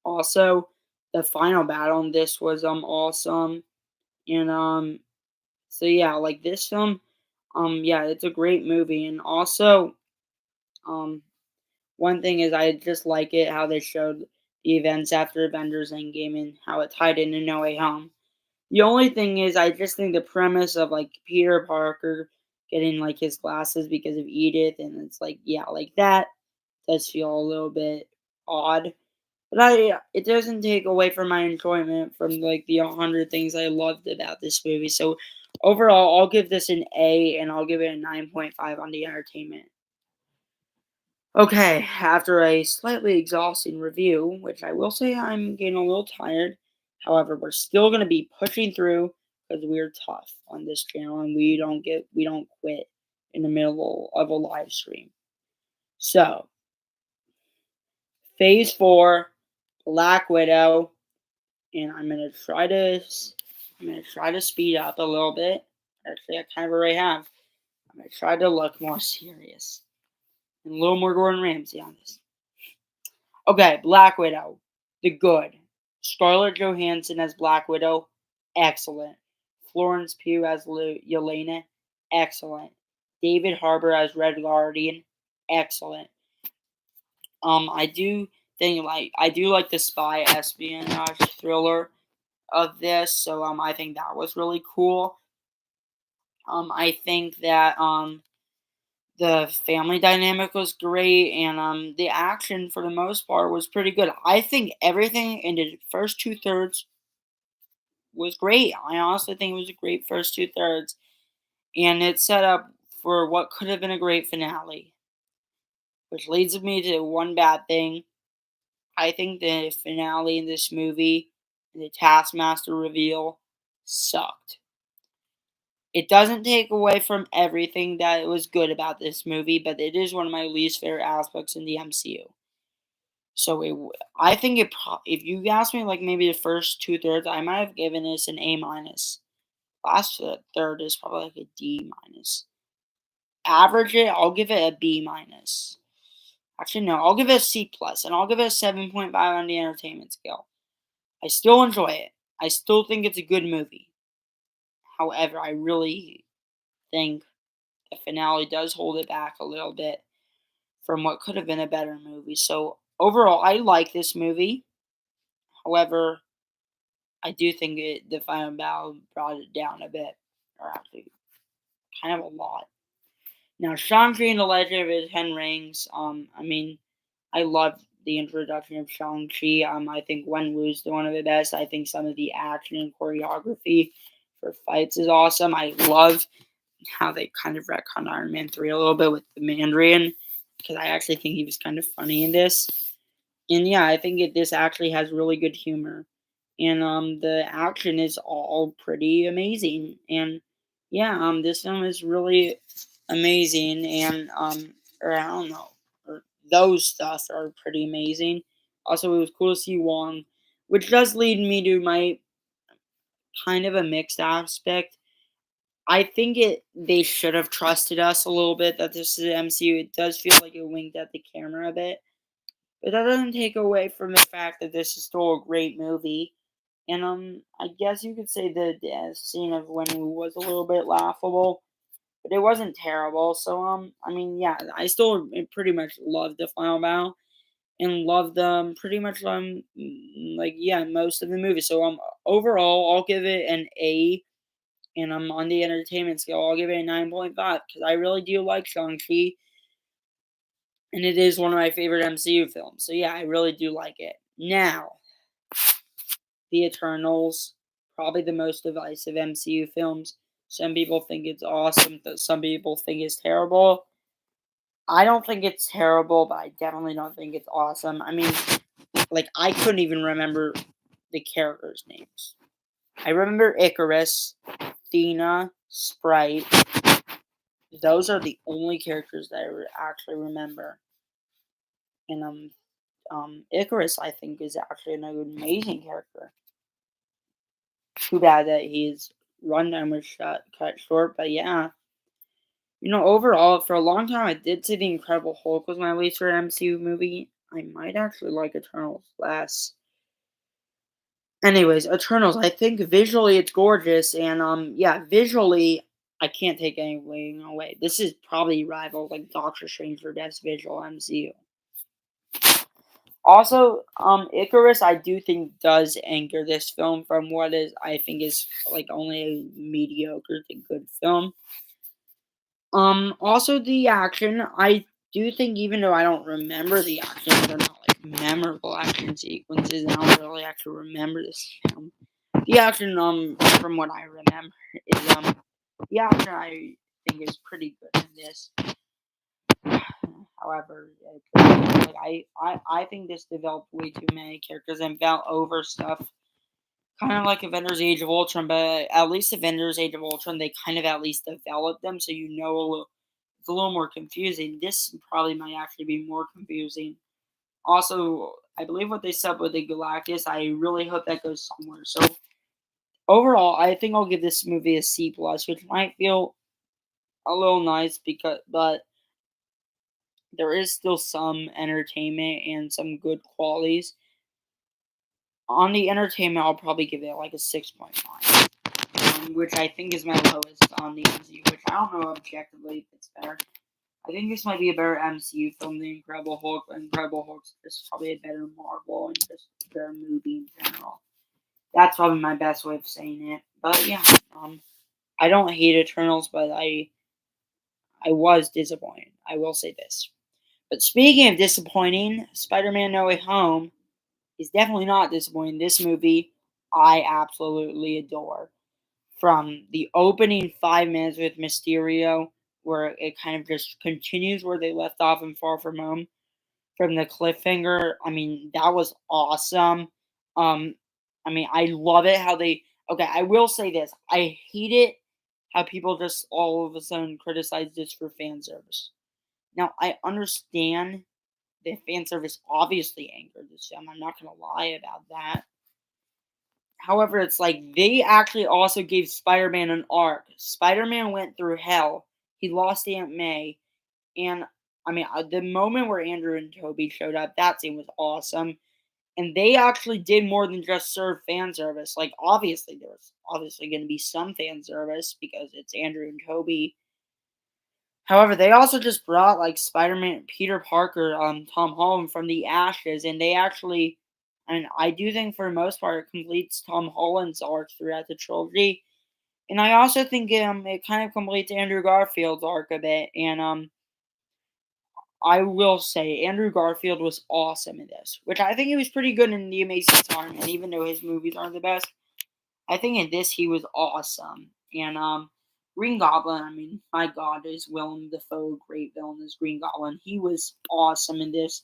Also, the final battle in this was awesome, and so yeah, like this film, yeah, it's a great movie, and also um one thing is I just like it how they showed the events after Avengers Endgame and how it tied into No Way Home. The only thing is I just think the premise of, like, Peter Parker getting, like, his glasses because of Edith, and it's like, yeah, like, that does feel a little bit odd, but it doesn't take away from my enjoyment from, like, the 100 things I loved about this movie, so overall, I'll give this an A, and I'll give it a 9.5 on the entertainment. Okay, after a slightly exhausting review, which I will say I'm getting a little tired, however, we're still going to be pushing through because we're tough on this channel and we don't quit in the middle of a live stream. So, Phase 4, Black Widow, and I'm gonna try to speed up a little bit. Actually, I kind of already have. I'm gonna try to look more serious and a little more Gordon Ramsay on this. Okay, Black Widow, the good. Scarlett Johansson as Black Widow, excellent. Florence Pugh as Yelena, excellent. David Harbour as Red Guardian, excellent. I do I do like the spy espionage thriller of this, so I think that was really cool. I think that the family dynamic was great, and the action for the most part was pretty good. I think everything in the first two thirds was great. I honestly think it was a great first two thirds, and it set up for what could have been a great finale. Which leads me to one bad thing. I think the finale in this movie, the Taskmaster reveal, sucked. It doesn't take away from everything that was good about this movie, but it is one of my least favorite aspects in the MCU. So I think if you ask me, like maybe the first two thirds, I might have given this an A minus. Last third is probably like a D minus. Average it, I'll give it a B minus. Actually, no, I'll give it a C plus, and I'll give it a 7.5 on the entertainment scale. I still enjoy it. I still think it's a good movie. However, I really think the finale does hold it back a little bit from what could have been a better movie. So overall, I like this movie. However, I do think the final battle brought it down a bit, or actually, kind of a lot. Now, Shang-Chi and the Legend of the Ten Rings. I mean, I love the introduction of Shang-Chi. I think Wen Wu's one of the best. I think some of the action and choreography for fights is awesome. I love how they kind of retconned Iron Man 3 a little bit with the Mandarin. because I actually think he was kind of funny in this. And yeah, I think this actually has really good humor, and the action is all pretty amazing. And yeah, this film is really amazing, and or I don't know, or those stuff are pretty amazing. Also, it was cool to see Wong, which does lead me to my kind of a mixed aspect. I think they should have trusted us a little bit that this is MCU. It does feel like it winked at the camera a bit, but that doesn't take away from the fact that this is still a great movie. And I guess you could say the scene of Winnie was a little bit laughable, but it wasn't terrible. So I mean, yeah, I still pretty much loved the final battle and loved pretty much like yeah most of the movie. So overall, I'll give it an A, and I'm on the entertainment scale. I'll give it a 9.5 because I really do like Shang-Chi, and it is one of my favorite MCU films. So yeah, I really do like it. Now, The Eternals, probably the most divisive MCU films. Some people think it's awesome, some people think it's terrible. I don't think it's terrible, but I definitely don't think it's awesome. I mean, like I couldn't even remember the characters' names. I remember Icarus, Athena, Sprite. Those are the only characters that I actually remember. And Icarus, I think, is actually an amazing character. Too bad that his runtime was cut short, but yeah. Overall, for a long time, I did say The Incredible Hulk was my least favorite MCU movie. I might actually like Eternals less. Anyways, Eternals, I think visually it's gorgeous, and yeah, visually I can't take anything away. This is probably rivaled like Doctor Strange for best visual MCU. Also, Icarus, I do think does anchor this film from what is I think is like only a mediocre to good film. Also the action, I do think even though I don't remember the action, they're not like memorable action sequences, and I don't really actually remember this film. The action, from what I remember, is the action I think is pretty good in this. However, like I think this developed way too many characters and felt over stuff. Kind of like Avengers Age of Ultron, but at least Avengers Age of Ultron, they kind of at least developed them, so it's a little more confusing. This probably might actually be more confusing. Also, I believe what they said with the Galactus, I really hope that goes somewhere. So overall, I think I'll give this movie a C plus, which might feel a little nice but there is still some entertainment and some good qualities. On the entertainment, I'll probably give it like a 6.5, which I think is my lowest on the MCU, which I don't know objectively if it's better. I think this might be a better MCU film than Incredible Hulk. Incredible Hulk's just probably a better Marvel and just a better movie in general. That's probably my best way of saying it. But yeah, I don't hate Eternals, but I was disappointed. I will say this. But speaking of disappointing, Spider-Man No Way Home is definitely not disappointing. This movie I absolutely adore. From the opening 5 minutes with Mysterio, where it kind of just continues where they left off in Far From Home, from the cliffhanger. I mean, that was awesome. Um, I mean, I love it how they. Okay, I will say this: I hate it how people just all of a sudden criticize this for fan service. Now, I understand that fan service obviously anchored this film. I'm not gonna lie about that. However, it's like they actually also gave Spider-Man an arc. Spider-Man went through hell. He lost Aunt May, and I mean, the moment where Andrew and Toby showed up, that scene was awesome. And they actually did more than just serve fan service. Like, obviously, there was obviously going to be some fan service because it's Andrew and Toby. However, they also just brought like Spider-Man, Peter Parker, Tom Holland from the ashes, and they actually, and I do think for the most part, it completes Tom Holland's arc throughout the trilogy, and I also think it kind of completes Andrew Garfield's arc a bit, and I will say Andrew Garfield was awesome in this, which I think he was pretty good in The Amazing Spider-Man, even though his movies aren't the best. I think in this he was awesome, and Green Goblin, I mean, my God, is Willem Dafoe great villain as Green Goblin. He was awesome in this.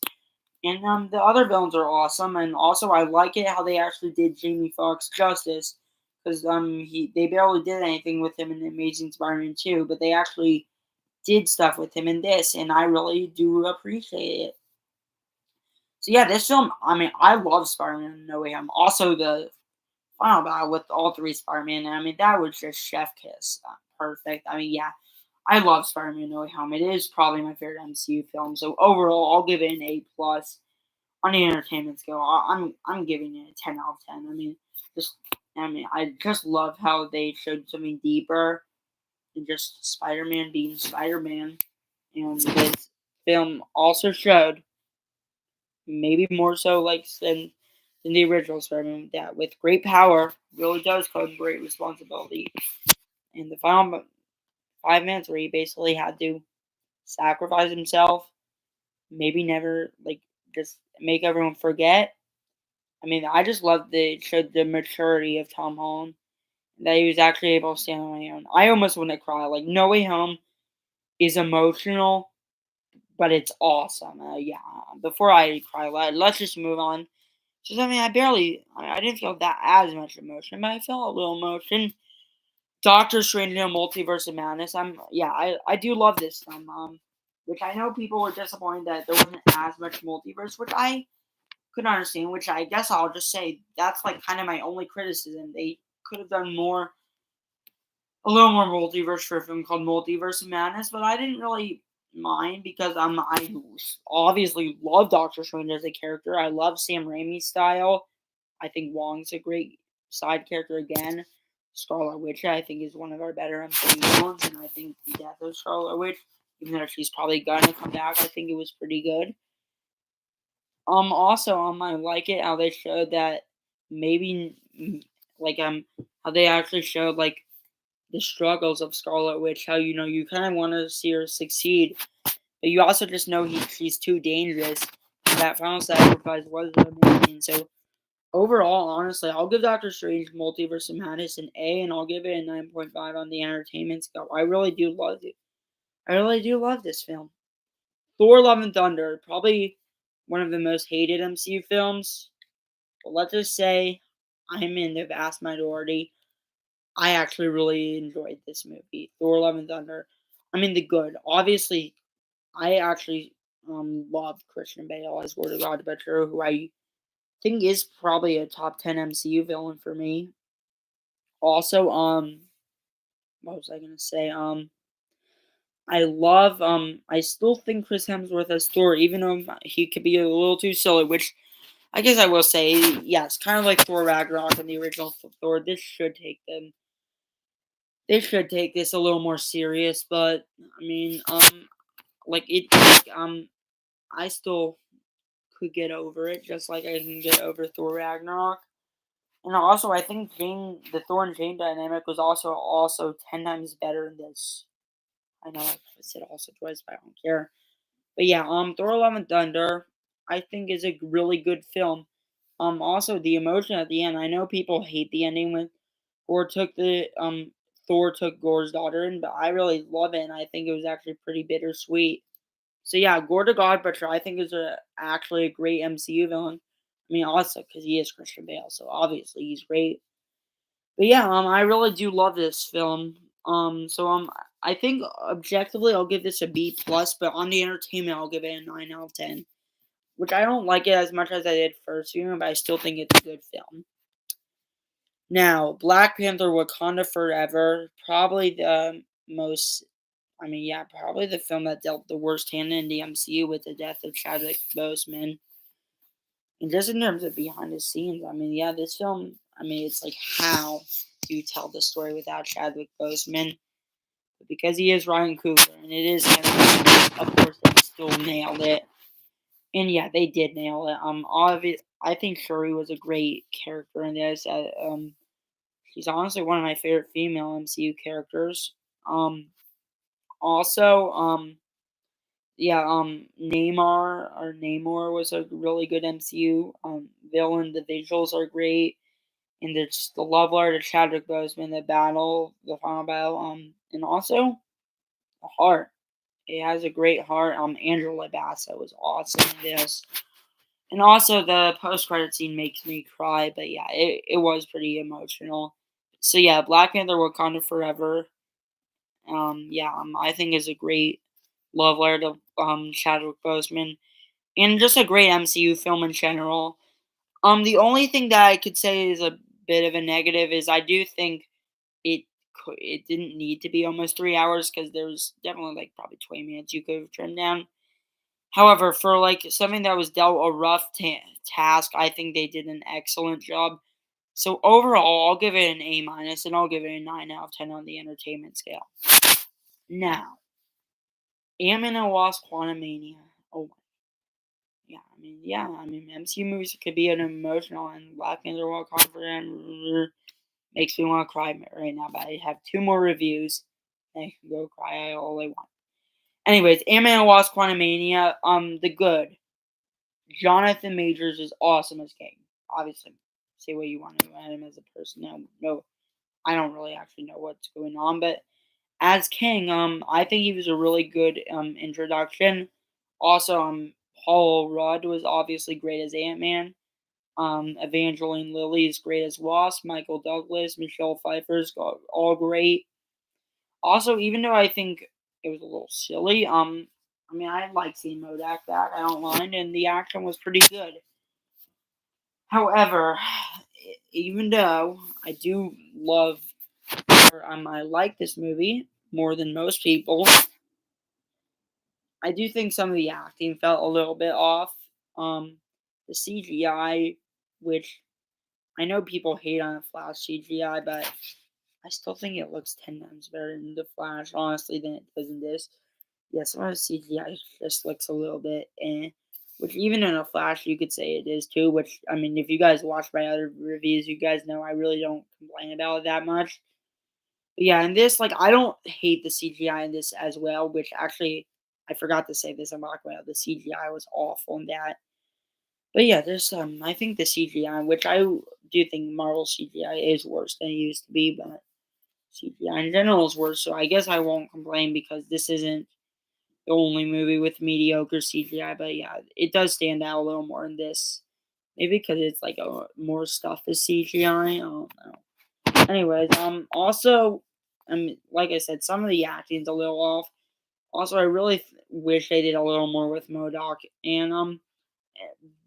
And the other villains are awesome, and also I like it how they actually did Jamie Foxx justice, because they barely did anything with him in Amazing Spider-Man 2, but they actually did stuff with him in this, and I really do appreciate it. So yeah, this film, I mean, I love Spider-Man No Way Home. Also, the final battle with all three Spider-Man, I mean, that was just chef kiss, perfect. I mean, yeah, I love Spider-Man No Way Home. It is probably my favorite MCU film. So overall, I'll give it an A plus on the entertainment scale. I'm giving it a 10 out of 10. Just I just love how they showed something deeper than just Spider-Man being Spider-Man, and this film also showed maybe more so like than the original Spider-Man that with great power really does come great responsibility. In the final 5 minutes, where he basically had to sacrifice himself, maybe never like just make everyone forget. I mean, I just love the it showed the maturity of Tom Holland, that he was actually able to stand on his own. I almost want to cry. Like No Way Home is emotional, but it's awesome. Yeah. Before I cry, let's just move on. Just I didn't feel that as much emotion, but I felt a little emotion. Doctor Strange in a Multiverse of Madness. I do love this film. Which I know people were disappointed that there wasn't as much multiverse, which I could understand. Which I guess I'll just say that's like kind of my only criticism. They could have done a little more multiverse for a film called Multiverse of Madness, but I didn't really mind because I obviously love Doctor Strange as a character. I love Sam Raimi's style. I think Wong's a great side character again. Scarlet Witch, I think, is one of our better MCU villains, and I think the death of Scarlet Witch, even though she's probably gonna come back, I think it was pretty good. Also, I like it how they showed that maybe, like, how they actually showed, like, the struggles of Scarlet Witch, how, you kind of want to see her succeed, but you also just know she's too dangerous. That final sacrifice was amazing, so overall, honestly, I'll give Doctor Strange Multiverse of Madness an A, and I'll give it a 9.5 on the entertainment scale. I really do love it. I really do love this film. Thor: Love and Thunder, probably one of the most hated MCU films. But let's just say I'm in the vast minority. I actually really enjoyed this movie, Thor: Love and Thunder. I mean, the good. Obviously, I actually love Christian Bale as Word of God Butcher, who I think is probably a top 10 MCU villain for me. Also, what was I gonna say? I still think Chris Hemsworth as Thor, even though he could be a little too silly, which I guess I will say, yes, kind of like Thor Ragnarok and the original Thor. They should take this a little more serious, but I mean, I still could get over it, just like I can get over Thor Ragnarok. And also, I think the Thor and Jane dynamic was also 10 times better in this. I know I said also twice, but I don't care. But yeah, Thor: Love and Thunder, I think is a really good film. Also the emotion at the end. I know people hate the ending when Thor took Thor took Gore's daughter in, but I really love it, and I think it was actually pretty bittersweet. So yeah, Gore the God Butcher, I think is actually a great MCU villain. I mean, also because he is Christian Bale, so obviously he's great. But yeah, I really do love this film. I think objectively I'll give this a B plus, but on the entertainment I'll give it a 9 out of 10. Which I don't like it as much as I did first viewing, but I still think it's a good film. Now, Black Panther: Wakanda Forever, probably the most. I mean, yeah, probably the film that dealt the worst hand in the MCU with the death of Chadwick Boseman. And just in terms of behind the scenes, I mean, yeah, this film, I mean, it's like, how do you tell the story without Chadwick Boseman? But because he is Ryan Coogler, and it is him, of course, they still nailed it. And yeah, they did nail it. I think Shuri was a great character in this. She's honestly one of my favorite female MCU characters. Also, yeah, Namor was a really good MCU villain. The visuals are great, and there's the love letter to Chadwick Boseman, the final battle, and also the heart. It has a great heart. Angela Bassett was awesome in this. And also the post credit scene makes me cry, but yeah, it was pretty emotional. So yeah, Black Panther Wakanda Forever. Yeah, I think is a great love letter to Chadwick Boseman, and just a great MCU film in general. The only thing that I could say is a bit of a negative is I do think it it didn't need to be almost 3 hours because there was definitely like probably 20 minutes you could have trimmed down. However, for like something that was dealt a rough task, I think they did an excellent job. So overall, I'll give it an A minus, and I'll give it a 9 out of 10 on the entertainment scale. Now, Ant-Man and Wasp: Quantumania. Oh my, yeah. I mean, MCU movies could be an emotional, and Black Panther: Wakanda Forever makes me want to cry right now. But I have two more reviews. I can go cry all I want. Anyways, Ant-Man and Wasp: Quantumania. The good. Jonathan Majors is awesome as King. Obviously, say what you want about him as a person. No, I don't really actually know what's going on, but as King, I think he was a really good introduction. Also, Paul Rudd was obviously great as Ant Man. Evangeline Lilly is great as Wasp. Michael Douglas, Michelle Pfeiffer's all great. Also, even though I think it was a little silly, I mean, I like seeing Modak back. I don't mind, and the action was pretty good. However, even though I do love, or I like this movie more than most people, I do think some of the acting felt a little bit off. The CGI, which I know people hate on the Flash CGI, but I still think it looks 10 times better in the Flash, honestly, than it does in this. Yeah, some of the CGI just looks a little bit which even in a Flash you could say it is too, which, I mean, if you guys watch my other reviews, you guys know I really don't complain about it that much. But yeah, in this, like, I don't hate the CGI in this as well, which actually, I forgot to say this, I'm talking about the CGI was awful in that. But yeah, there's, I think the CGI, which I do think Marvel CGI is worse than it used to be, but CGI in general is worse, so I guess I won't complain because this isn't the only movie with mediocre CGI, but yeah, it does stand out a little more in this. Maybe because it's like more stuff is CGI. I don't know. Anyways, also, like I said, some of the acting's a little off. Also, I really wish they did a little more with Modoc. And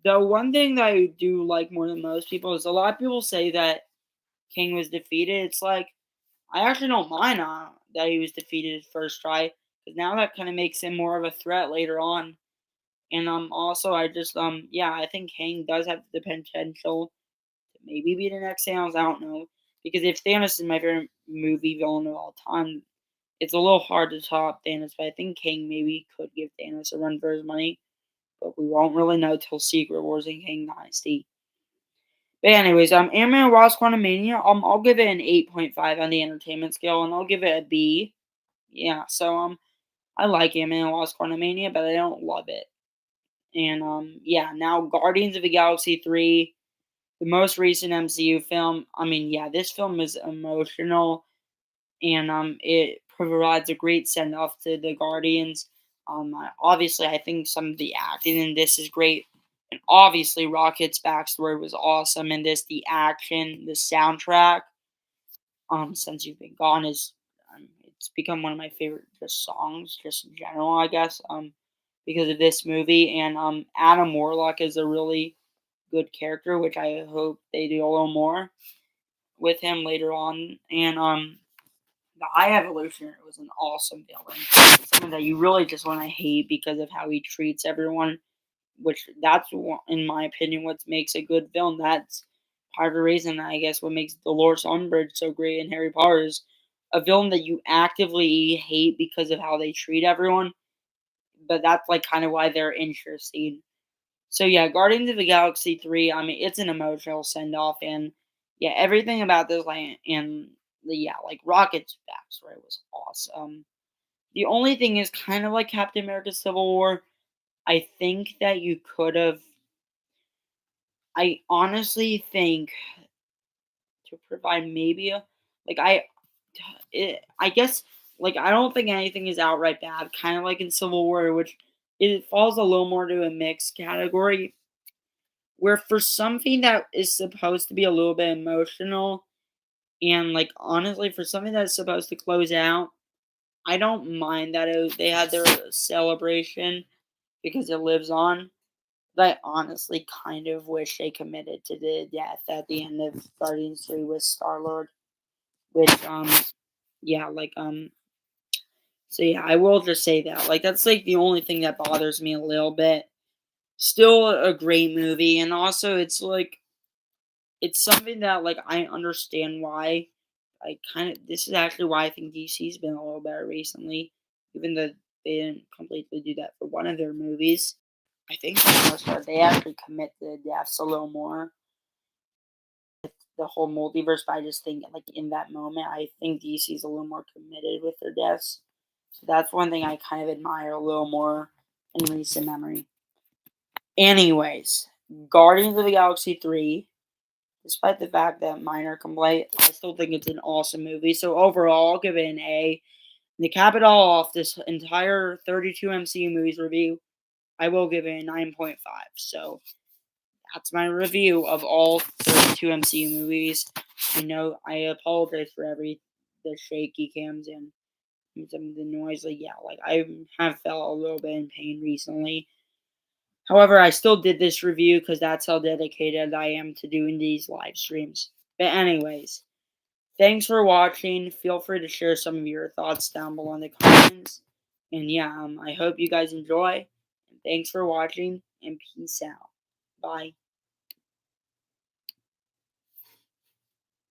the one thing that I do like more than most people is a lot of people say that King was defeated. It's like I actually don't mind that he was defeated his first try because now that kind of makes him more of a threat later on. And also I just yeah, I think Kang does have the potential to maybe be the next Thanos. I don't know, because if Thanos is my favorite movie villain of all time, it's a little hard to top Thanos. But I think Kang maybe could give Thanos a run for his money, but we won't really know till Secret Wars and Kang Dynasty. But anyways, Ant-Man and Wasp: Quantumania, I'll give it an 8.5 on the entertainment scale, and I'll give it a B. Yeah, so I like Ant-Man and Wasp: Quantumania, but I don't love it. And yeah, now Guardians of the Galaxy 3, the most recent MCU film. I mean, yeah, this film is emotional, and it provides a great send off to the Guardians. Obviously, I think some of the acting in this is great, and obviously, Rocket's backstory was awesome in this. The action, the soundtrack, since you've been gone is, it's become one of my favorite just songs, just in general, I guess. Because of this movie, and Adam Warlock is a really good character, which I hope they do a little more with him later on. And the High Evolutionary was an awesome villain, something that you really just want to hate because of how he treats everyone. Which that's in my opinion what makes a good villain. That's part of the reason I guess what makes Dolores Umbridge so great in Harry Potter is a villain that you actively hate because of how they treat everyone. But that's like kind of why they're interesting. So yeah, Guardians of the Galaxy 3, I mean, it's an emotional send off, and yeah, everything about this, like, and yeah, like Rocket's backstory was awesome. The only thing is kind of like Captain America Civil War. I think that you could have I honestly think to provide maybe a like I guess like I don't think anything is outright bad. Kind of like in Civil War, which it falls a little more to a mixed category, where for something that is supposed to be a little bit emotional and like honestly for something that's supposed to close out, I don't mind that they had their celebration because it lives on. But I honestly kind of wish they committed to the death at the end of Guardians 3 with Star Lord. Which yeah, so yeah, I will just say that. Like that's like the only thing that bothers me a little bit. Still a great movie, and also it's like it's something that like I understand why. I kind of this is actually why I think DC's been a little better recently, even though they didn't completely do that for one of their movies. I think for the most part they actually commit the deaths a little more. The whole multiverse, but I just think like in that moment, I think DC's a little more committed with their deaths. So that's one thing I kind of admire a little more in recent memory. Anyways, Guardians of the Galaxy 3, despite the fact that minor complaint, I still think it's an awesome movie. So overall, I'll give it an A. And to cap it all off, this entire 32 MCU movies review, I will give it a 9.5. So that's my review of all 32 MCU movies. I know I apologize for the shaky cams and some of the noise. Like yeah, like I have felt a little bit in pain recently. However, I still did this review because that's how dedicated I am to doing these live streams. But anyways, thanks for watching. Feel free to share some of your thoughts down below in the comments. And yeah, I hope you guys enjoy. And thanks for watching and peace out. Bye.